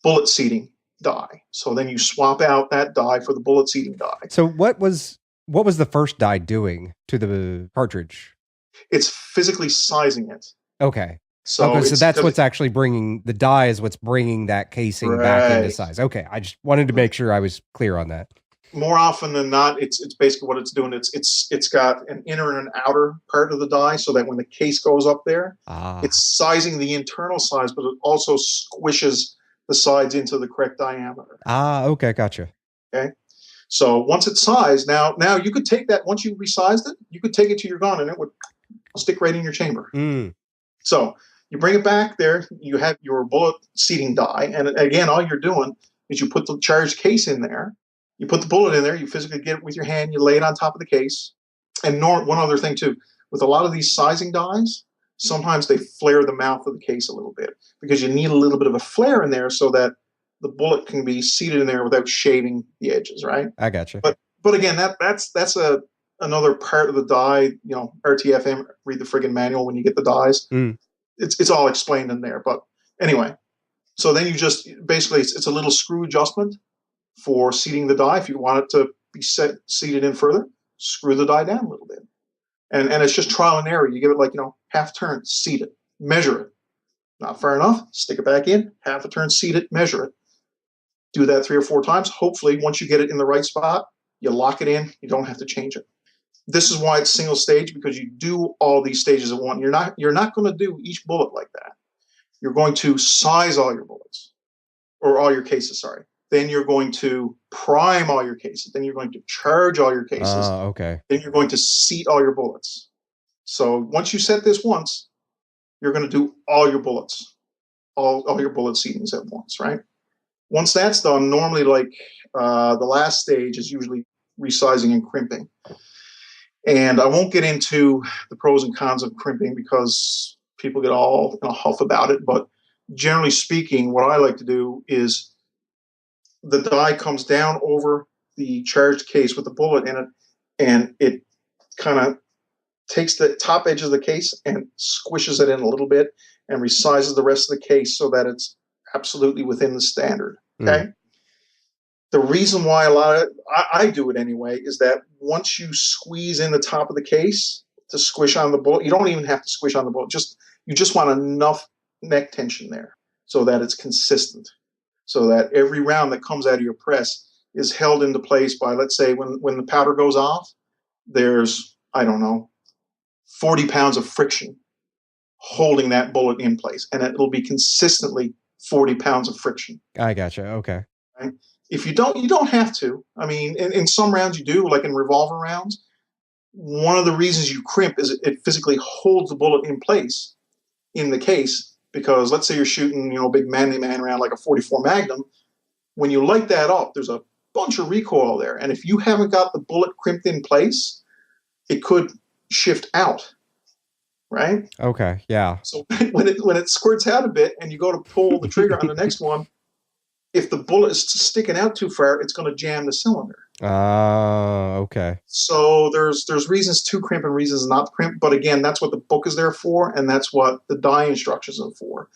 bullet seating die. So then you swap out that die for the bullet seating die. So what was the first die doing to the cartridge? It's physically sizing it. Okay. So that's what's actually bringing the die is what's bringing that casing back into size. Okay. I just wanted to make sure I was clear on that. More often than not, it's basically what it's doing. It's got an inner and an outer part of the die, so that when the case goes up there, it's sizing the internal size, but it also squishes the sides into the correct diameter. Okay, gotcha. Okay, so once it's sized, now you could take that, once you resized it, you could take it to your gun and it would stick right in your chamber. So you bring it back there, you have your bullet seating die, and again, all you're doing is you put the charged case in there, you put the bullet in there, you physically get it with your hand, you lay it on top of the case. And one other thing too, with a lot of these sizing dies, sometimes they flare the mouth of the case a little bit because you need a little bit of a flare in there so that the bullet can be seated in there without shaving the edges, right? I gotcha. But again, that's another part of the die. RTFM, read the friggin' manual when you get the dies. It's all explained in there. But anyway, so then you just basically it's a little screw adjustment for seating the die. If you want it to be seated in further, screw the die down a little bit. And it's just trial and error. You give it like, half turn, seat it, measure it. Not far enough, stick it back in, half a turn, seat it, measure it. Do that 3 or 4 times. Hopefully, once you get it in the right spot, you lock it in. You don't have to change it. This is why it's single stage, because you do all these stages at once. You're not going to do each bullet like that. You're going to size all your bullets, or all your cases, sorry. Then you're going to prime all your cases. Then you're going to charge all your cases. Okay. Then you're going to seat all your bullets. So once you set this once, you're going to do all your bullets, all your bullet seatings at once, right? Once that's done, normally like the last stage is usually resizing and crimping. And I won't get into the pros and cons of crimping because people get all in a huff about it. But generally speaking, what I like to do is the die comes down over the charged case with the bullet in it, and it kind of takes the top edge of the case and squishes it in a little bit and resizes the rest of the case so that it's absolutely within the standard. Okay. The reason why I do it anyway is that once you squeeze in the top of the case to squish on the bullet, you don't even have to squish on the bullet. You just want enough neck tension there so that it's consistent, so that every round that comes out of your press is held into place by, let's say, when the powder goes off, there's, I don't know, 40 pounds of friction holding that bullet in place, and it'll be consistently 40 pounds of friction. I gotcha. Okay. Right? If you don't have to. I mean, in some rounds you do, like in revolver rounds. One of the reasons you crimp is it physically holds the bullet in place in the case, because let's say you're shooting, a big manly man round like a 44 Magnum. When you light that up, there's a bunch of recoil there, and if you haven't got the bullet crimped in place, it could shift out. Right? Okay. Yeah. So when it squirts out a bit and you go to pull the trigger on the next one, if the bullet is sticking out too far, it's going to jam the cylinder. Okay. So there's reasons to crimp and reasons not to crimp. But again, that's what the book is there for, and that's what the die instructions are for.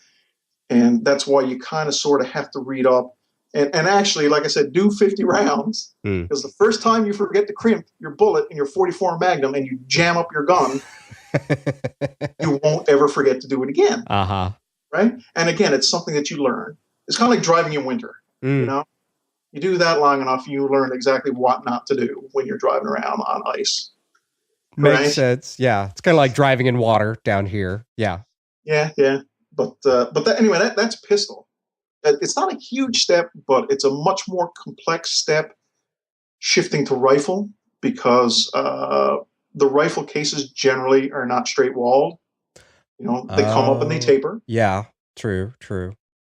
And that's why you kind of sort of have to read up. And actually, like I said, do 50 rounds. Because the first time you forget to crimp your bullet in your 44 Magnum and you jam up your gun, you won't ever forget to do it again. Right? And again, it's something that you learn. It's kind of like driving in winter. You do that long enough, you learn exactly what not to do when you're driving around on ice. Makes sense. Yeah, it's kind of like driving in water down here. Yeah. But anyway, that's pistol. It's not a huge step, but it's a much more complex step shifting to rifle, because the rifle cases generally are not straight walled. They come up and they taper. Yeah, true.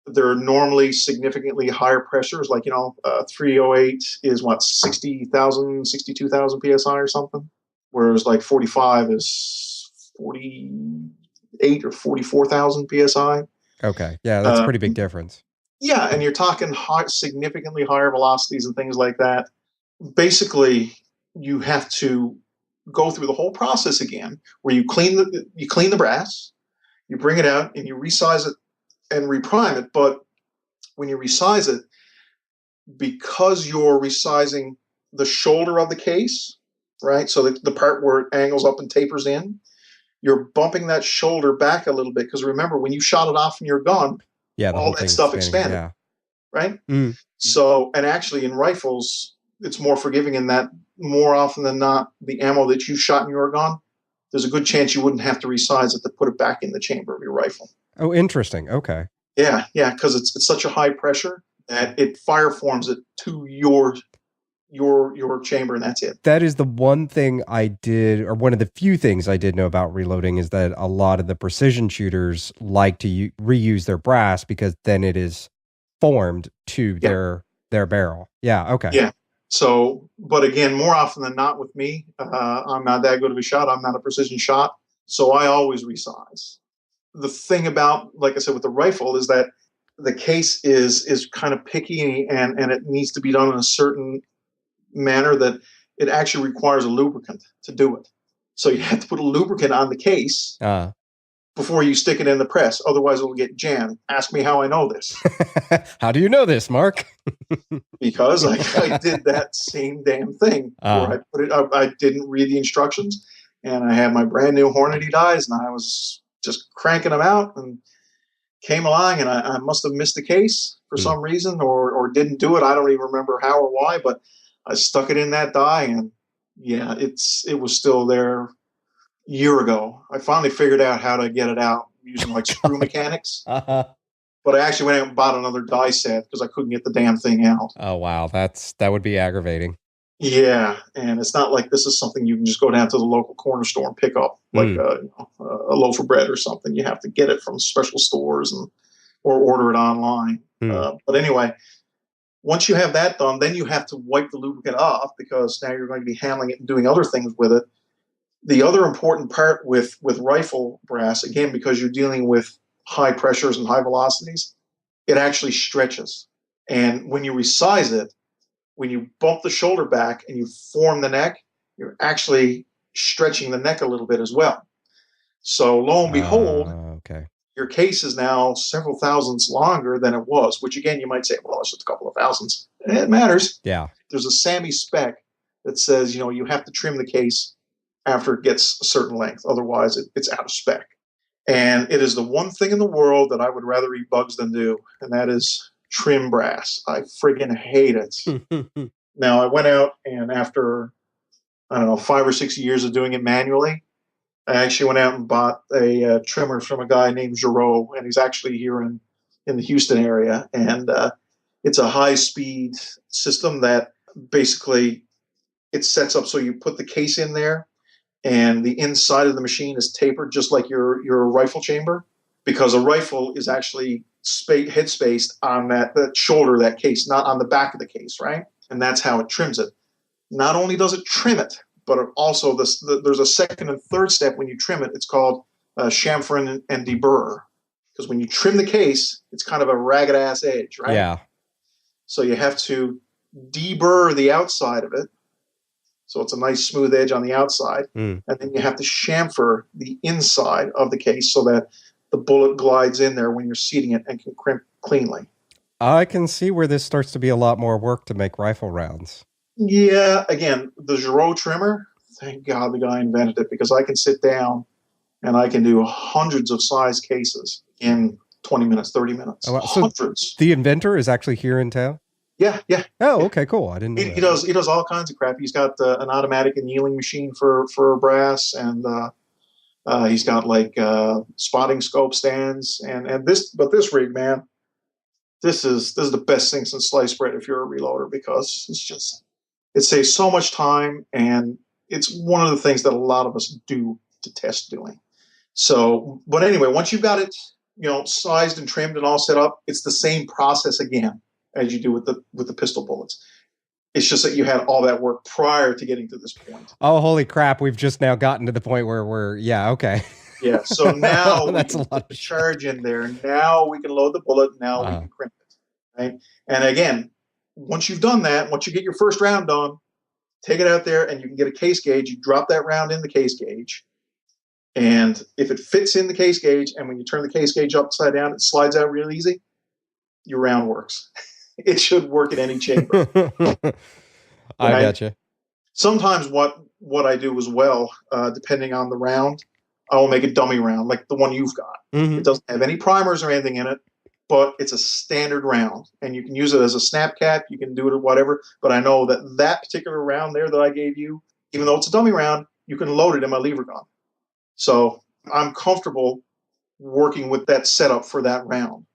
They're normally significantly higher pressures, like 308 is 60,000, 62,000 psi or something, whereas like 45 is 48 or 44,000 psi. Okay, yeah, that's a pretty big difference. Yeah, and you're talking significantly higher velocities and things like that. Basically, you have to go through the whole process again, where you clean the brass, you bring it out, and you resize it and reprime it. But when you resize it, because you're resizing the shoulder of the case, right? So the part where it angles up and tapers in, you're bumping that shoulder back a little bit. Because remember, when you shot it off from your gun, all that stuff expanded, right? So, and actually in rifles, it's more forgiving in that more often than not, the ammo that you shot in your gun, there's a good chance you wouldn't have to resize it to put it back in the chamber of your rifle. Oh, interesting. Okay. Yeah, because it's such a high pressure that it fire forms it to your chamber, and that's it. That is the one thing I did, or one of the few things I did know about reloading, is that a lot of the precision shooters like to reuse their brass because then it is formed to their barrel. Yeah. Okay. Yeah. So, but again, more often than not with me, I'm not that good of a shot. I'm not a precision shot. So I always resize. The thing about, like I said, with the rifle is that the case is kind of picky, and it needs to be done in a certain manner that it actually requires a lubricant to do it. So you have to put a lubricant on the case before you stick it in the press. Otherwise, it'll get jammed. Ask me how I know this. How do you know this, Mark? Because I did that same damn thing. Where I didn't read the instructions, and I had my brand new Hornady dies, and I was just cranking them out, and came along, and I must have missed the case for some reason, or didn't do it. I don't even remember how or why, but I stuck it in that die, and it was still there a year ago. I finally figured out how to get it out using like screw mechanics. But I actually went out and bought another die set because I couldn't get the damn thing out. Oh, wow. That would be aggravating. Yeah, and it's not like this is something you can just go down to the local corner store and pick up, like a loaf of bread or something. You have to get it from special stores or order it online. But anyway, once you have that done, then you have to wipe the lubricant off, because now you're going to be handling it and doing other things with it. The other important part with rifle brass, again, because you're dealing with high pressures and high velocities, it actually stretches. And when you resize it, when you bump the shoulder back and you form the neck, you're actually stretching the neck a little bit as well. So lo and behold, Okay. your case is now several thousandths longer than it was, which again, you might say, well, it's just a couple of thousandths. It matters. Yeah. There's a SAMI spec that says, you have to trim the case after it gets a certain length. Otherwise, it's out of spec. And it is the one thing in the world that I would rather eat bugs than do, and that is trim brass. I friggin' hate it. Now, I went out and after, 5 or 6 years of doing it manually, I actually went out and bought a trimmer from a guy named Giraud, and he's actually here in the Houston area. And it's a high-speed system that basically it sets up so you put the case in there, and the inside of the machine is tapered just like your rifle chamber, because a rifle is actually head spaced on that shoulder of that case, not on the back of the case, right? And that's how it trims it. Not only does it trim it, but it also there's a second and third step when you trim it. It's called chamfering and deburr, because when you trim the case, it's kind of a ragged ass edge, right? Yeah. So you have to deburr the outside of it, so it's a nice smooth edge on the outside, and then you have to chamfer the inside of the case so that the bullet glides in there when you're seating it and can crimp cleanly. I can see where this starts to be a lot more work to make rifle rounds. Yeah, again, the Giraud trimmer, thank God the guy invented it, because I can sit down and I can do hundreds of size cases in 20 minutes, 30 minutes. Oh, wow. Hundreds. So the inventor is actually here in town? Yeah. Oh, okay, cool. I didn't know He does all kinds of crap. He's got an automatic annealing machine for brass, and he's got like spotting scope stands, and this rig, man, this is the best thing since sliced bread if you're a reloader, because it saves so much time, and it's one of the things that a lot of us do detest doing. So, but anyway, once you've got it, sized and trimmed and all set up, it's the same process again as you do with the pistol bullets. It's just that you had all that work prior to getting to this point. Oh, holy crap. We've just now gotten to the point where okay. Yeah, so now that's we a can lot put the of charge in there. Now we can load the bullet. Now we can crimp it, right? And again, once you've done that, once you get your first round done, take it out there and you can get a case gauge. You drop that round in the case gauge. And if it fits in the case gauge, and when you turn the case gauge upside down, it slides out real easy, your round works. It should work in any chamber. I gotcha. Sometimes what I do as well, depending on the round, I will make a dummy round, like the one you've got. It doesn't have any primers or anything in it, but it's a standard round, and you can use it as a snap cap. You can do it or whatever, but I know that particular round there that I gave you, even though it's a dummy round, you can load it in my lever gun. So I'm comfortable working with that setup for that round.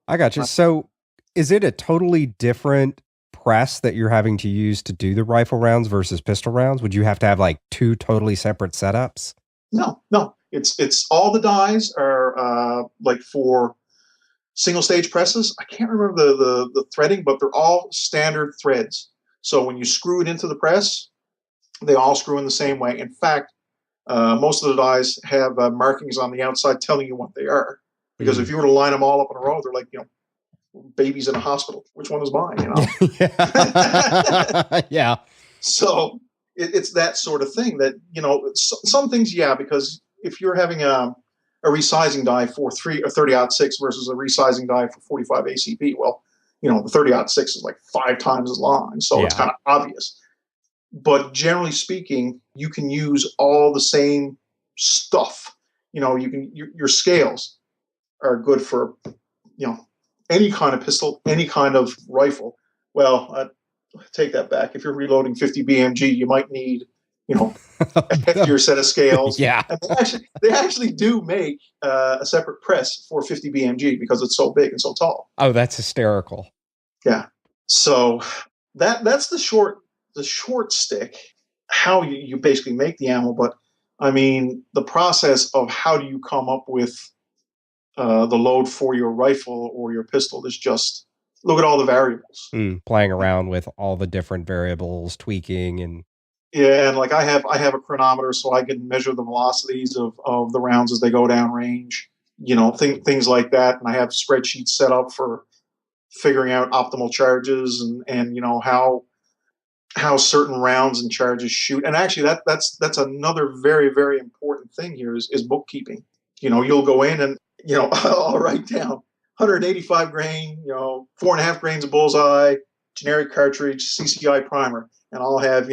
I gotcha. So is it a totally different press that you're having to use to do the rifle rounds versus pistol rounds? Would you have to have like two totally separate setups? No. It's all the dies are like for single stage presses. I can't remember the threading, but they're all standard threads. So when you screw it into the press, they all screw in the same way. In fact, most of the dies have markings on the outside telling you what they are. Because if you were to line them all up in a row, they're like, babies in a hospital. Which one is mine? Yeah. So it's that sort of thing that, some things, because if you're having a resizing die for 30-06 versus a resizing die for 45 ACP, well, the 30-06 is like 5 times as long. So it's kind of obvious. But generally speaking, you can use all the same stuff. Your scales are good for, any kind of pistol, any kind of rifle. Well, I take that back. If you're reloading 50 BMG, you might need, a heftier set of scales. Yeah. And they actually do make a separate press for 50 BMG because it's so big and so tall. Oh, that's hysterical. Yeah. So that's the short stick, how you basically make the ammo. But I mean, the process of how do you come up with the load for your rifle or your pistol is just look at all the variables. Playing around with all the different variables, tweaking and and like I have a chronometer, so I can measure the velocities of the rounds as they go down range. Things like that, and I have spreadsheets set up for figuring out optimal charges and how how certain rounds and charges shoot. And actually, that's another very, very important thing here is bookkeeping. You'll go in and, I'll write down 185 grain, 4.5 grains of bullseye, generic cartridge, CCI primer. And I'll have,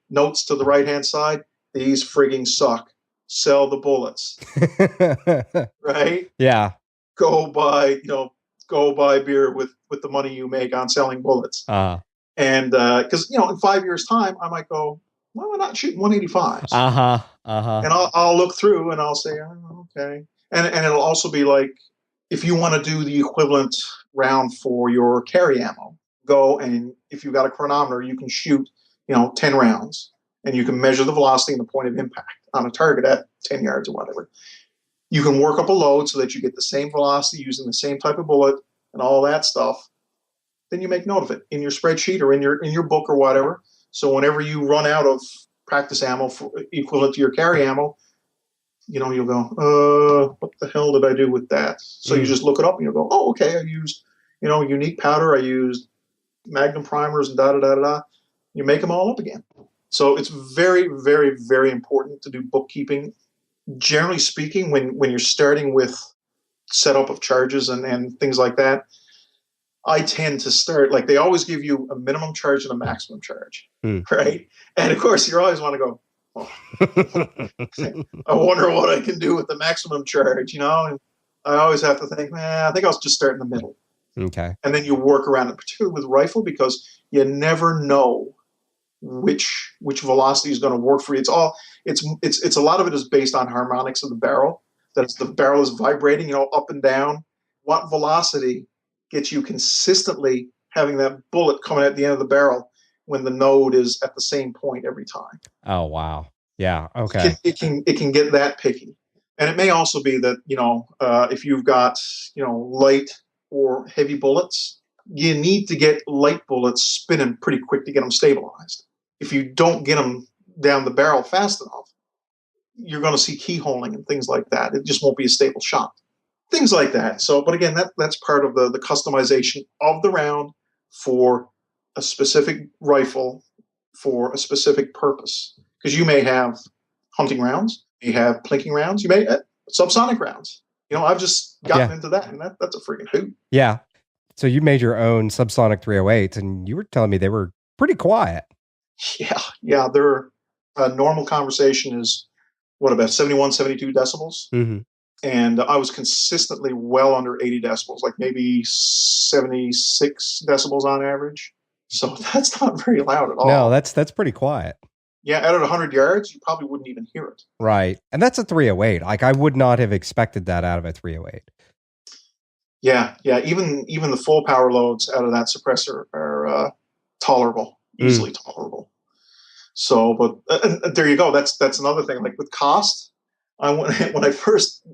notes to the right-hand side. These frigging suck. Sell the bullets. Right? Yeah. Go buy beer with the money you make on selling bullets. And because in 5 years' time, I might go, why am I not shooting 185s? And I'll look through and I'll say, oh, okay. And it'll also be like, if you want to do the equivalent round for your carry ammo, go, and if you've got a chronometer, you can shoot 10 rounds, and you can measure the velocity and the point of impact on a target at 10 yards or whatever. You can work up a load so that you get the same velocity using the same type of bullet and all that stuff. Then you make note of it in your spreadsheet or in your book or whatever. So whenever you run out of practice ammo equivalent to your carry ammo, you'll go, what the hell did I do with that? So you just look it up and you'll go, oh, okay, I used, unique powder. I used Magnum primers and da-da-da-da-da. You make them all up again. So it's very, very, very important to do bookkeeping. Generally speaking, when you're starting with setup of charges and things like that, I tend to start, like, they always give you a minimum charge and a maximum charge, right? And of course, you always want to go, I wonder what I can do with the maximum charge, And I always have to think, I think I'll just start in the middle. Okay. And then you work around it, particularly with rifle, because you never know which velocity is going to work for you. It's a lot of it is based on harmonics of the barrel. That the barrel is vibrating, up and down. What velocity gets you consistently having that bullet coming at the end of the barrel when the node is at the same point every time? Oh, wow. Yeah. Okay. It can get that picky. And it may also be that, if you've got, light or heavy bullets, you need to get light bullets spinning pretty quick to get them stabilized. If you don't get them down the barrel fast enough, you're going to see keyholing and things like that. It just won't be a stable shot. Things like that. So, but again, that's part of the customization of the round for a specific rifle for a specific purpose. Because you may have hunting rounds, you have plinking rounds, you may have subsonic rounds. I've just gotten into that, and that's a freaking hoot. Yeah. So you made your own Subsonic 308s, and you were telling me they were pretty quiet. Yeah. Their normal conversation is, about 71, 72 decibels? Mm-hmm. And I was consistently well under 80 decibels, like maybe 76 decibels on average. So that's not very loud at all. No, that's pretty quiet. Yeah, at 100 yards, you probably wouldn't even hear it. Right. And that's a 308. Like, I would not have expected that out of a 308. Yeah. Even the full power loads out of that suppressor are tolerable, easily tolerable. So, but there you go. That's another thing. Like with cost, when I first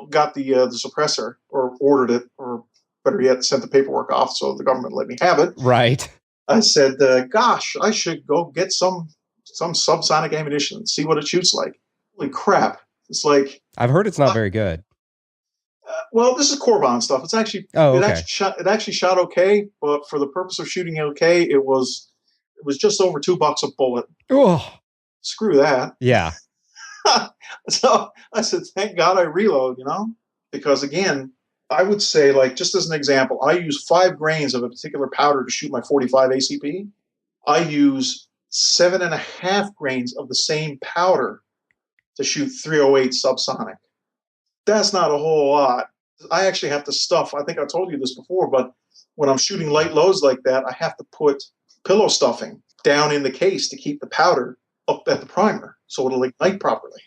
got the suppressor, or ordered it, or better yet, sent the paperwork off so the government let me have it. Right. I said, gosh, I should go get some subsonic ammunition and see what it shoots like. Holy crap. It's like... I've heard it's not very good. Well, this is Corbon stuff. It's actually... It actually shot okay, but for the purpose of shooting it okay, it was just over $2 a bullet. Oh. Screw that. Yeah. So I said, thank God I reload, because again, I would say, like, just as an example, I use 5 grains of a particular powder to shoot my 45 ACP. I use 7.5 grains of the same powder to shoot 308 subsonic. That's not a whole lot. I actually have to stuff, I think I told you this before, but when I'm shooting light loads like that, I have to put pillow stuffing down in the case to keep the powder up at the primer so it'll ignite properly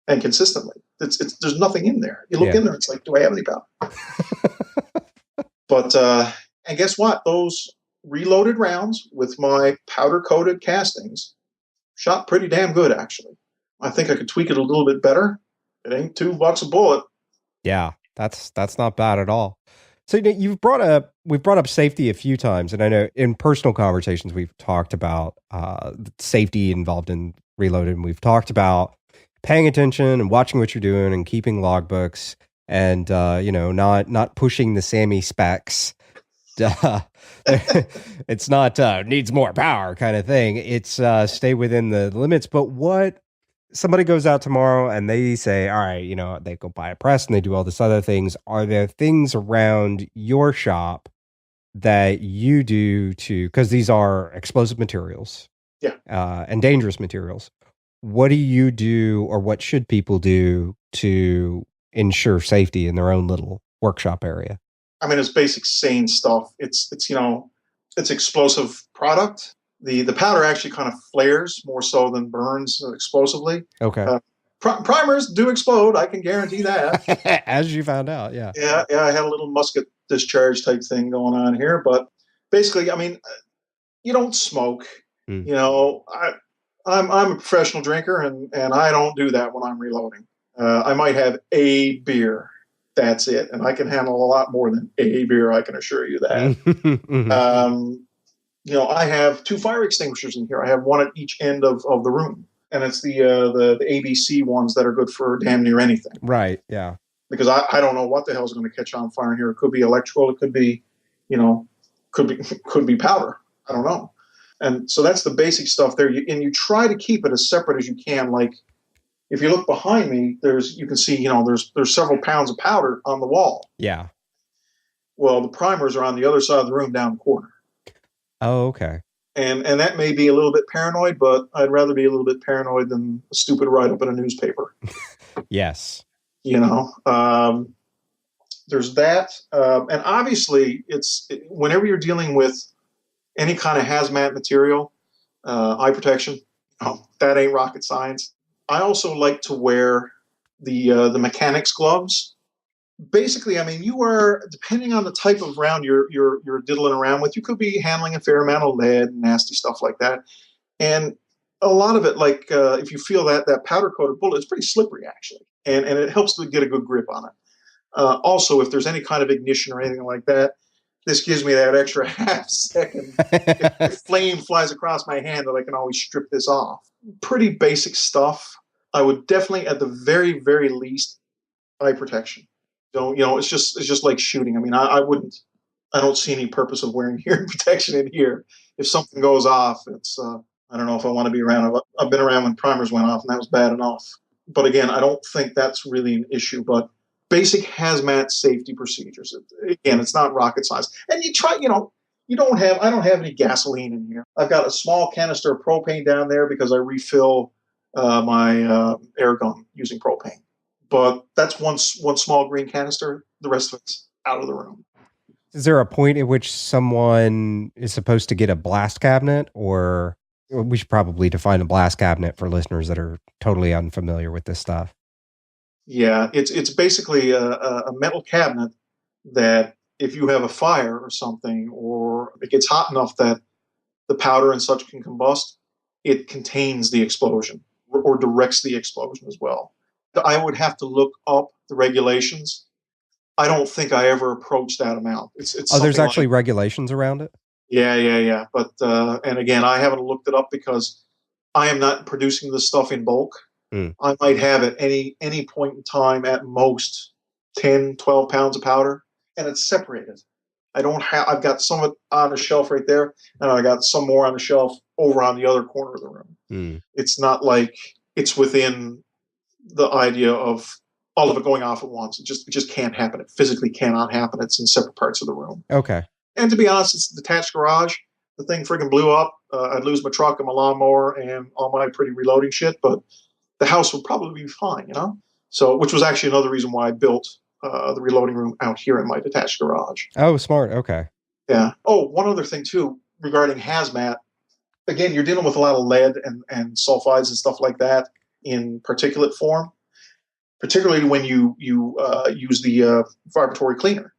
and consistently. There's nothing in there. You look in there, it's like, do I have any powder? But and guess what? Those reloaded rounds with my powder-coated castings shot pretty damn good, actually. I think I could tweak it a little bit better. It ain't $2 a bullet. Yeah, that's not bad at all. So we've brought up safety a few times, and I know in personal conversations we've talked about safety involved in reloading. And we've talked about paying attention and watching what you're doing and keeping logbooks, and not pushing the SAMI specs. It's not needs more power kind of thing. It's stay within the limits. But what somebody goes out tomorrow and they say, all right, they go buy a press and they do all this other things. Are there things around your shop that you do because these are explosive materials, and dangerous materials? What do you do, or what should people do to ensure safety in their own little workshop area? I mean, it's basic sane stuff. It's explosive product. The powder actually kind of flares more so than burns explosively. Okay. Primers do explode. I can guarantee that. As you found out, yeah. Yeah. I had a little musket discharge type thing going on here, but basically, I mean, you don't smoke. I'm a professional drinker, and I don't do that when I'm reloading. I might have a beer. That's it. And I can handle a lot more than a beer, I can assure you that. I have 2 fire extinguishers in here. I have one at each end of the room. And it's the ABC ones that are good for damn near anything. Right, yeah. Because I don't know what the hell is going to catch on fire in here. It could be electrical. It could be, could be powder. I don't know. And so that's the basic stuff there. And you try to keep it as separate as you can. Like, if you look behind me, you can see, there's several pounds of powder on the wall. Yeah. Well, the primers are on the other side of the room down the corner. Oh, okay. And that may be a little bit paranoid, but I'd rather be a little bit paranoid than a stupid write-up in a newspaper. Yes. There's that. And obviously, whenever you're dealing with any kind of hazmat material, eye protection, that ain't rocket science. I also like to wear the mechanics gloves. Basically, I mean, you are, depending on the type of round you're diddling around with, you could be handling a fair amount of lead and nasty stuff like that. And a lot of it, like if you feel that powder coated bullet, it's pretty slippery actually, and it helps to get a good grip on it. Also, if there's any kind of ignition or anything like that, this gives me that extra half second. If flame flies across my hand, that I can always strip this off. Pretty basic stuff. I would definitely, at the very, very least, eye protection. So, it's just like shooting. I mean, I don't see any purpose of wearing hearing protection in here. If something goes off, it's, I don't know if I want to be around. I've been around when primers went off, and that was bad enough. But again, I don't think that's really an issue. But basic hazmat safety procedures. Again, it's not rocket science. And you try, I don't have any gasoline in here. I've got a small canister of propane down there because I refill my air gun using propane. But that's one small green canister. The rest of it's out of the room. Is there a point at which someone is supposed to get a blast cabinet, or we should probably define a blast cabinet for listeners that are totally unfamiliar with this stuff? Yeah, it's basically a metal cabinet that if you have a fire or something, or it gets hot enough that the powder and such can combust, it contains the explosion or directs the explosion as well. I would have to look up the regulations. I don't think I ever approached that amount. It's there's actually regulations around it? Yeah. But, and again, I haven't looked it up because I am not producing this stuff in bulk. I might have at any point in time at most 10, 12 pounds of powder, and it's separated. I've got some of it on a shelf right there, and I got some more on the shelf over on the other corner of the room. It's not like it's within the idea of all of it going off at once. It just can't happen. It physically cannot happen. It's in separate parts of the room. Okay. And to be honest, it's a detached garage. The thing freaking blew up. I'd lose my truck and my lawnmower and all my pretty reloading shit, but the house would probably be fine, So, which was actually another reason why I built the reloading room out here in my detached garage. Oh, smart. Okay. Yeah. Oh, one other thing too regarding hazmat. Again, you're dealing with a lot of lead and sulfides and stuff like that in particulate form, particularly when you use the vibratory cleaner.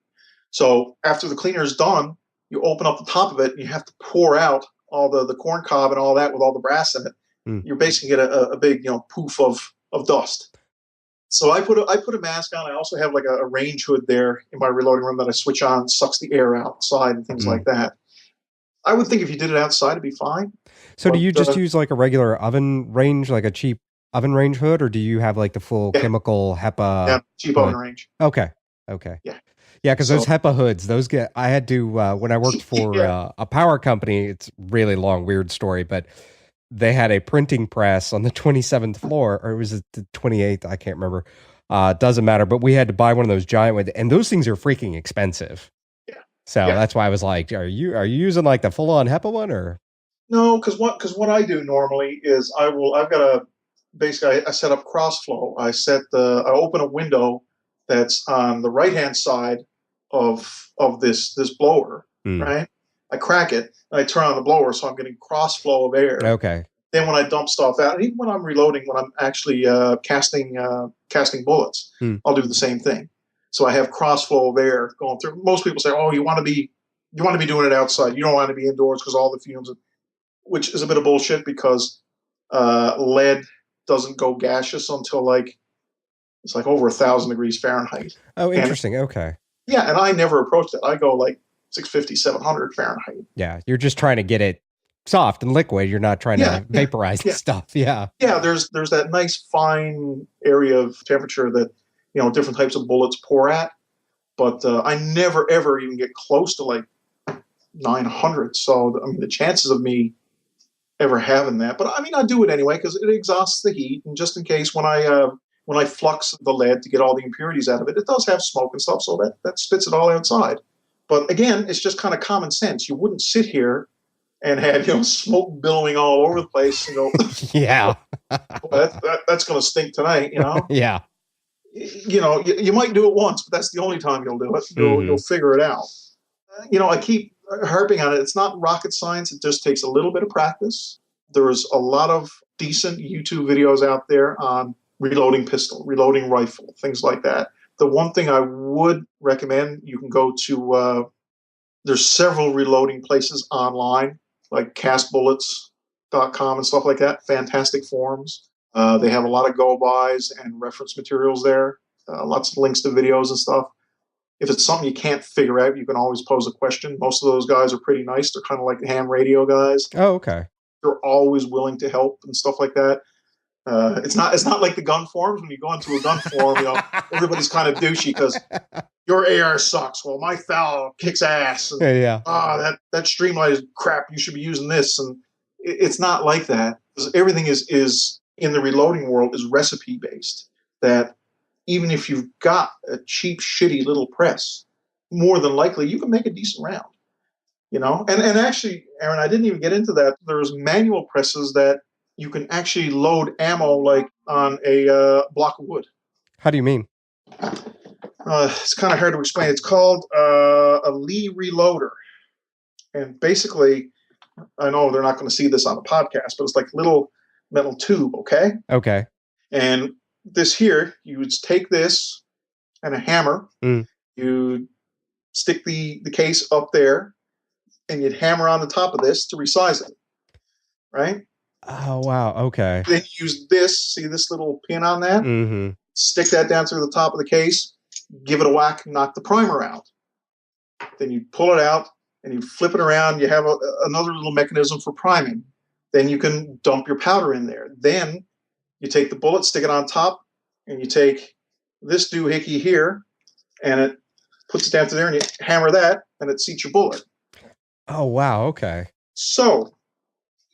So after the cleaner is done, you open up the top of it and you have to pour out all the corn cob and all that with all the brass in it. You're basically get a big poof of dust. So I put a mask on. I also have like a range hood there in my reloading room that I switch on, sucks the air outside and things like that. I would think if you did it outside, it'd be fine. So do you just use like a regular oven range, like a cheap oven range hood, or do you have like the full chemical HEPA? Yeah, cheap oven range. Okay. Yeah, because those So HEPA hoods, I had to, when I worked for yeah, a power company, it's really long, weird story, but they had a printing press on the 27th floor, or was it the 28th? I can't remember. Doesn't matter, but we had to buy one of those giant ones, and those things are freaking expensive. yeah, So yeah. that's why I was like, are you using like the full on HEPA one or? No, because what I do normally is I've got a basically I set up crossflow. I open a window that's on the right hand side of this blower, Hmm. right? I crack it and I turn on the blower, so I'm getting crossflow of air. Okay. Then when I dump stuff out, and even when I'm reloading, when I'm actually casting bullets, Hmm. I'll do the same thing. So I have crossflow of air going through. Most people say, "Oh, you want to be doing it outside. You don't want to be indoors because all the fumes," which is a bit of bullshit because lead doesn't go gaseous until it's like over 1,000 degrees Fahrenheit. Oh, And interesting. Okay. yeah, and I never approach that. I go like 650, 700 Fahrenheit. Yeah, you're just trying to get it soft and liquid. You're not trying Yeah, to yeah, vaporize yeah, stuff. Yeah. yeah. There's that nice fine area of temperature that different types of bullets pour at, but I never ever even get close to like 900. So I mean, the chances of me ever having that, but I mean, I do it anyway because it exhausts the heat, and just in case when I flux the lead to get all the impurities out of it, it does have smoke and stuff, so that spits it all outside. But again, it's just kind of common sense. You wouldn't sit here and have smoke billowing all over the place and go, Yeah. that's going to stink tonight. Yeah. You might do it once, but that's the only time you'll do it. You'll figure it out. I keep harping on it. It's not rocket science. It just takes a little bit of practice. There's a lot of decent YouTube videos out there on reloading pistol, reloading rifle, things like that. The one thing I would recommend, you can go to, there's several reloading places online, like castbullets.com and stuff like that. Fantastic forums. They have a lot of go-bys and reference materials there. Lots of links to videos and stuff. If it's something you can't figure out, you can always pose a question. Most of those guys are pretty nice. They're kind of like the ham radio guys. Oh, okay. They're always willing to help and stuff like that. It's not like the gun forums. When you go into a gun forum, everybody's kind of douchey because your AR sucks. Well, my FAL kicks ass. And, Yeah. that Streamlight is crap. You should be using this. And it's not like that. Everything is in the reloading world is recipe based. That even if you've got a cheap, shitty little press, more than likely you can make a decent round. And actually, Aaron, I didn't even get into that. There's manual presses that you can actually load ammo like on a block of wood. How do you mean? It's kind of hard to explain. It's called a Lee Reloader. And basically, I know they're not going to see this on the podcast, but it's like a little metal tube, okay? Okay. And this here, you would take this and a hammer. Mm. You stick the case up there, and you'd hammer on the top of this to resize it, right? Oh, wow. Okay. Then you use this, see this little pin on that? Mm-hmm. Stick that down through the top of the case, give it a whack, knock the primer out. Then you pull it out, and you flip it around. You have another little mechanism for priming. Then you can dump your powder in there. Then you take the bullet, stick it on top, and you take this doohickey here, and it puts it down to there, and you hammer that, and it seats your bullet. Oh, wow. Okay. So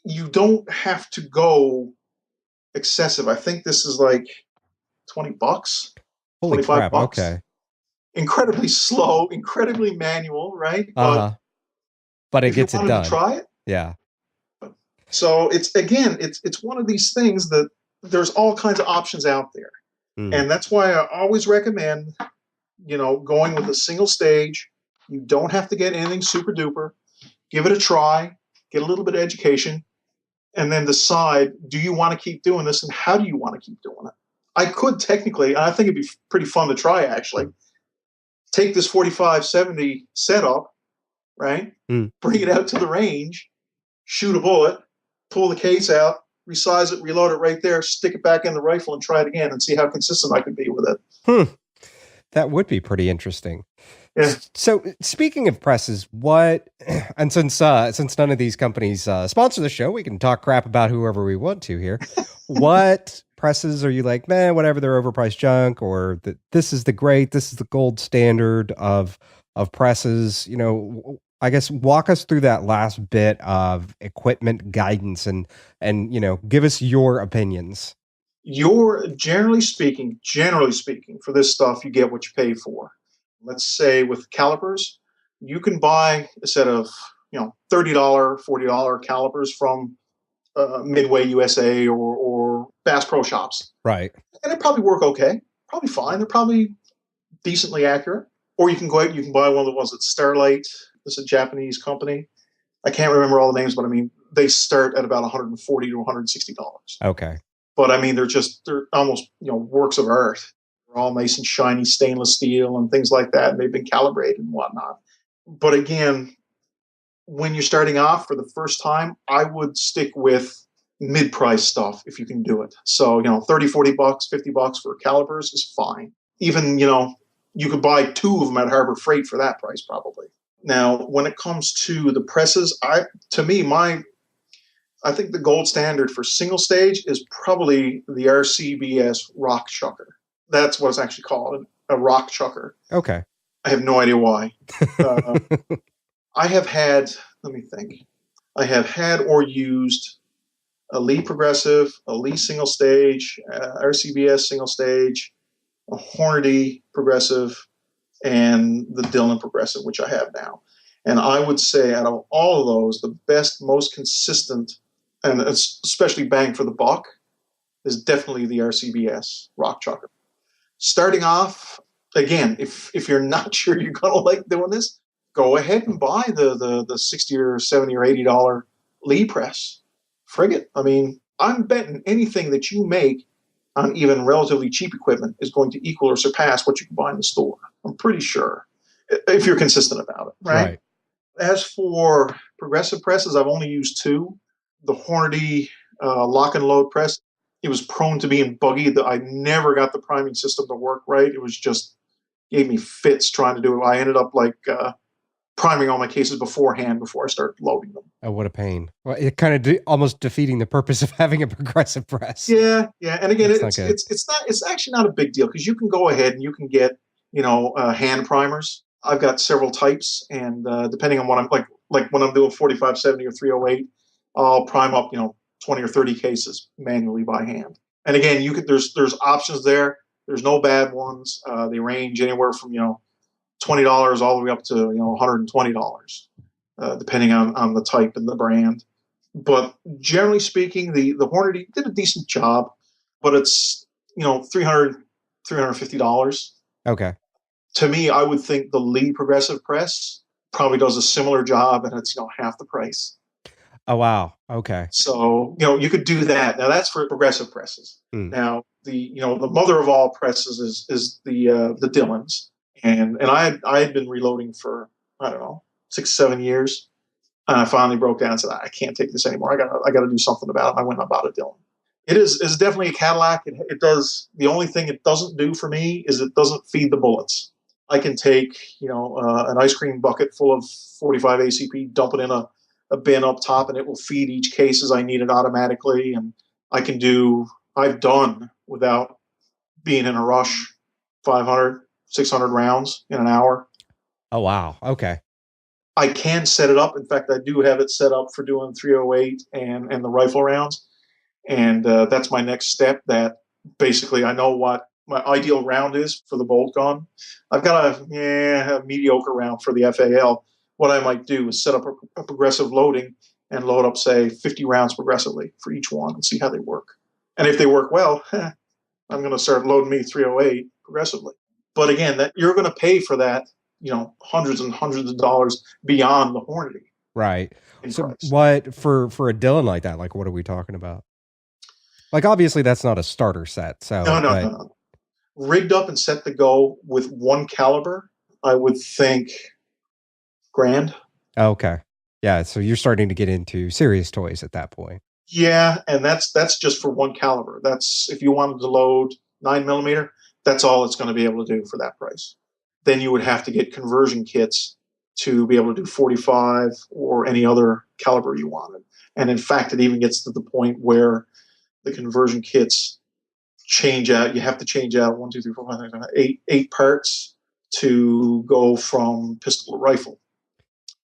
you don't have to go excessive. I think this is like $20, Holy crap. $25. Okay. Incredibly slow, incredibly manual, right? But it if you gets it wanted done. to try it. Yeah. So it's one of these things that there's all kinds of options out there. And that's why I always recommend, going with a single stage. You don't have to get anything super duper. Give it a try, get a little bit of education, and then decide, do you want to keep doing this and how do you want to keep doing it? I could technically, and I think it'd be pretty fun to try actually, take this 45-70 setup, right? Bring it out to the range, shoot a bullet, pull the case out, resize it, reload it right there, stick it back in the rifle and try it again and see how consistent I could be with it. That would be pretty interesting. Yeah. So speaking of presses, and since none of these companies sponsor the show, we can talk crap about whoever we want to here. What presses are you like, man, whatever, they're overpriced junk, or this is the gold standard of presses? I guess walk us through that last bit of equipment guidance and give us your opinions. Generally speaking, for this stuff, you get what you pay for. Let's say with calipers, you can buy a set of $30, $40 calipers from Midway USA or Bass Pro Shops. Right. And it probably work okay, probably fine. They're probably decently accurate. Or you can go out, you can buy one of the ones that's Starlight. This is a Japanese company. I can't remember all the names, but I mean, they start at about $140 to $160. Okay. But I mean, they're almost, works of art. They're all nice and shiny stainless steel and things like that. And they've been calibrated and whatnot. But again, when you're starting off for the first time, I would stick with mid-price stuff if you can do it. So, $30, $40, $50 for calipers is fine. Even, you could buy two of them at Harbor Freight for that price probably. Now, when it comes to the presses, I think the gold standard for single stage is probably the RCBS Rock Chucker. That's what it's actually called, a Rock Chucker. Okay. I have no idea why. I have had or used a Lee Progressive, a Lee single stage, RCBS single stage, a Hornady Progressive, and the Dillon Progressive, which I have now. And I would say out of all of those, the best, most consistent, and especially bang for the buck, is definitely the RCBS Rock Chucker. Starting off, again, if you're not sure you're going to like doing this, go ahead and buy the $60 or $70 or $80 Lee press. Frig it. I mean, I'm betting anything that you make on even relatively cheap equipment is going to equal or surpass what you can buy in the store. I'm pretty sure, if you're consistent about it, right? As for progressive presses, I've only used two. The Hornady lock and load press, it was prone to being buggy. I never got the priming system to work right. It was just gave me fits trying to do it. I ended up priming all my cases beforehand before I started loading them. Oh, what a pain. Well, it kind of almost defeating the purpose of having a progressive press. Yeah. And again, it's actually not a big deal because you can go ahead and you can get, hand primers. I've got several types, and depending on what I'm like when I'm doing 4570 or 308, I'll prime up, 20 or 30 cases manually by hand. And again, there's options there. There's no bad ones. They range anywhere from, $20 all the way up to, $120, depending on the type and the brand. But generally speaking, the Hornady did a decent job, but it's, $300, $350. Okay. To me, I would think the Lee Progressive Press probably does a similar job, and it's, half the price. Oh, wow. Okay. So, you could do that. Now that's for progressive presses. Now the mother of all presses is the Dillons. And I had been reloading for, I don't know, 6-7 years. And I finally broke down and said, I can't take this anymore. I gotta do something about it. I went and bought a Dillon. It's definitely a Cadillac. It does, the only thing it doesn't do for me is it doesn't feed the bullets. I can take, an ice cream bucket full of 45 ACP, dump it in a bin up top, and it will feed each case as I need it automatically. And I've done without being in a rush, 500, 600 rounds in an hour. Oh, wow. Okay. I can set it up. In fact, I do have it set up for doing 308 and the rifle rounds. And that's my next step. That basically I know what my ideal round is for the bolt gun. I've got a mediocre round for the FAL. What I might do is set up a progressive loading and load up, say, 50 rounds progressively for each one and see how they work. And if they work well, I'm going to start loading me 308 progressively. But again, that you're going to pay for that, hundreds and hundreds of dollars beyond the Hornady. Right. So price. What for a Dillon like that? Like, what are we talking about? Like, obviously that's not a starter set. So no. Rigged up and set to go with one caliber, I would think $1,000. Okay. Yeah. So you're starting to get into serious toys at that point. Yeah. And that's just for one caliber. That's if you wanted to load 9mm, that's all it's going to be able to do for that price. Then you would have to get conversion kits to be able to do 45 or any other caliber you wanted. And in fact, it even gets to the point where the conversion kits you have to change out 1, 2, 3, 4, 5, 6, 7, 8, 8 parts to go from pistol to rifle.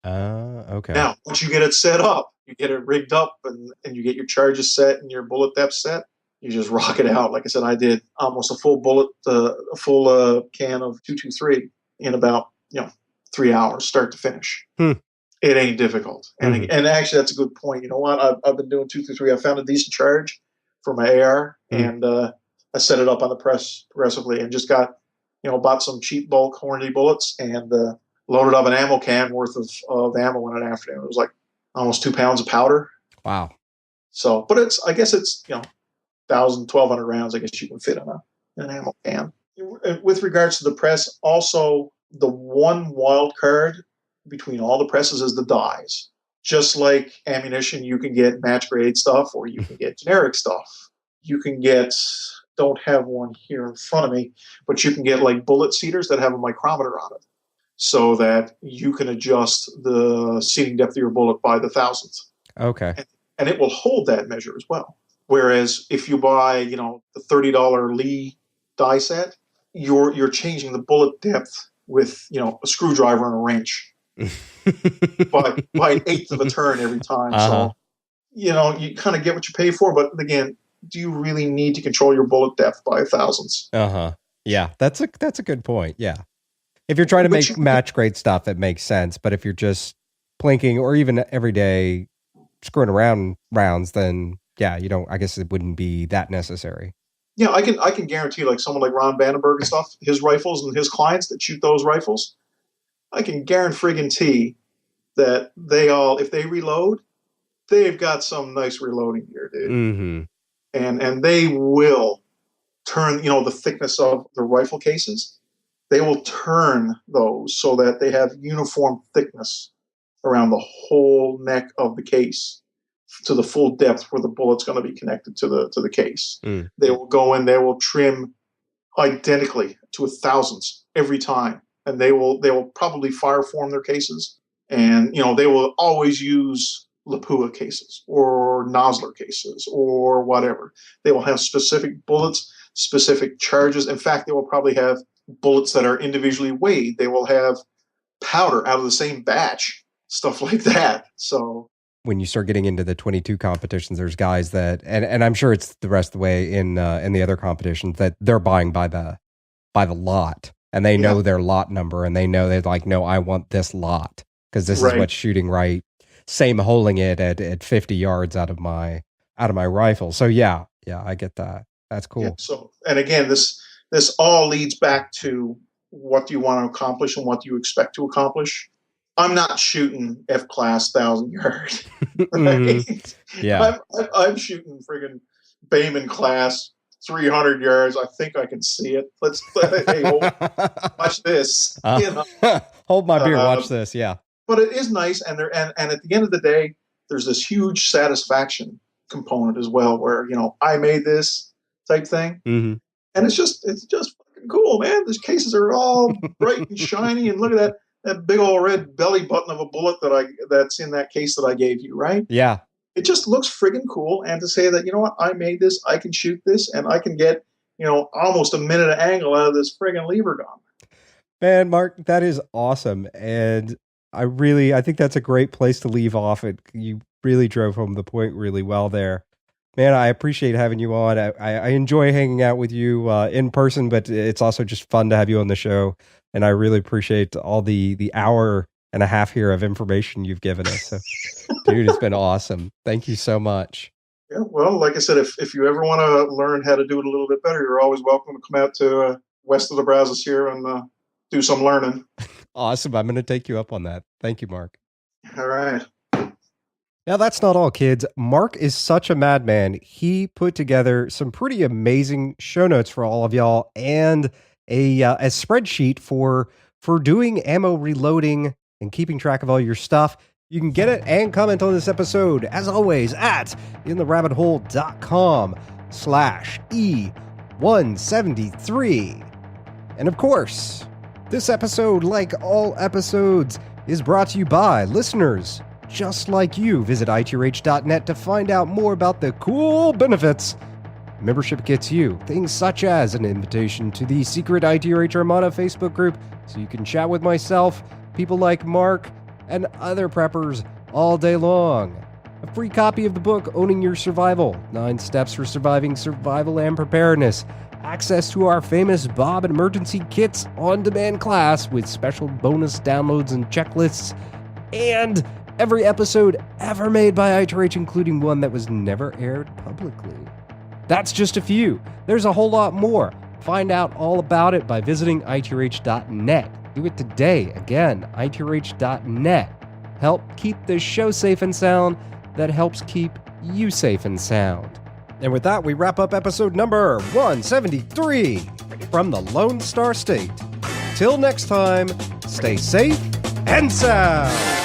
Okay. Now, once you get it set up, you get it rigged up, and you get your charges set and your bullet depth set, you just rock it out. Like I said, I did almost a full can of 223 in about 3 hours, start to finish. It ain't difficult. And actually, that's a good point. You know what? I've been doing 223. I found a decent charge for my AR, and I set it up on the press progressively, and just got bought some cheap bulk Hornady bullets, and loaded up an ammo can worth of ammo in an afternoon. It was like almost 2 pounds of powder. Wow. So, but I guess it's 1,000, 1,200 rounds. I guess you can fit in an ammo can. With regards to the press, also the one wild card between all the presses is the dies. Just like ammunition, you can get match grade stuff, or you can get generic stuff. You can get, don't have one here in front of me, but you can get like bullet seaters that have a micrometer on it, so that you can adjust the seating depth of your bullet by the thousandth. Okay. And it will hold that measure as well. Whereas if you buy, the $30 Lee die set, you're changing the bullet depth with, a screwdriver and a wrench by an eighth of a turn every time. So, you kind of get what you pay for. But again, do you really need to control your bullet depth by thousandths? Yeah, that's a good point. Yeah. If you're trying to make match grade stuff, it makes sense. But if you're just plinking or even everyday screwing around rounds, then yeah, I guess it wouldn't be that necessary. Yeah, I can guarantee, like someone like Ron Vandenberg and stuff, his rifles and his clients that shoot those rifles, I can guarantee that they all, if they reload, they've got some nice reloading gear, dude. And they will turn, the thickness of the rifle cases. They will turn those so that they have uniform thickness around the whole neck of the case to the full depth where the bullet's going to be connected to the case. They will go in, they will trim identically to a thousandths every time, and they will probably fire form their cases, and they will always use Lapua cases or Nosler cases or whatever. They will have specific bullets, specific charges. In fact, they will probably have bullets that are individually weighed. They will have powder out of the same batch, stuff like that. So when you start getting into the 22 competitions, there's guys that, and I'm sure it's the rest of the way in the other competitions, that they're buying by the lot, and they know their lot number, and they know they're like, no, I want this lot because this is what's shooting right. Same holding it at 50 yards out of my rifle. So yeah, I get that. That's cool. Yeah, so, and again, this all leads back to what do you want to accomplish and what do you expect to accomplish. I'm not shooting F-class 1,000 yards. Right? Yeah. I'm shooting friggin' Bayman class 300 yards. I think I can see it. Hey, watch this. Hold my beer. Watch this. Yeah. But it is nice, and at the end of the day, there's this huge satisfaction component as well, where I made this type thing, and it's just fucking cool, man. These cases are all bright and shiny, and look at that big old red belly button of a bullet that's in that case that I gave you, right? Yeah. It just looks friggin' cool, and to say that what, I made this, I can shoot this, and I can get almost a minute of angle out of this friggin' lever gun. Man, Mark, that is awesome, and I think that's a great place to leave off. You really drove home the point really well there. Man, I appreciate having you on. I enjoy hanging out with you in person, but it's also just fun to have you on the show. And I really appreciate all the hour and a half here of information you've given us. So, dude, it's been awesome. Thank you so much. Yeah, well, like I said, if you ever want to learn how to do it a little bit better, you're always welcome to come out to west of the Brazos here and do some learning. Awesome. I'm going to take you up on that. Thank you, Mark. All right. Now, that's not all, kids. Mark is such a madman. He put together some pretty amazing show notes for all of y'all and a spreadsheet for doing ammo reloading and keeping track of all your stuff. You can get it and comment on this episode, as always, at intherabbithole.com/E173. And of course, this episode, like all episodes, is brought to you by listeners just like you. Visit itrh.net to find out more about the cool benefits Membership gets you things such as an invitation to the secret ITRH Armada Facebook group so you can chat with myself, people like Mark, and other preppers all day long. A free copy of the book Owning Your Survival, 9 Steps for Surviving Survival and Preparedness. Access to our famous Bob Emergency Kits on-demand class with special bonus downloads and checklists. And every episode ever made by ITRH, including one that was never aired publicly. That's just a few. There's a whole lot more. Find out all about it by visiting itrh.net. Do it today. Again, itrh.net. Help keep this show safe and sound. That helps keep you safe and sound. And with that, we wrap up episode number 173 from the Lone Star State. Till next time, stay safe and sound.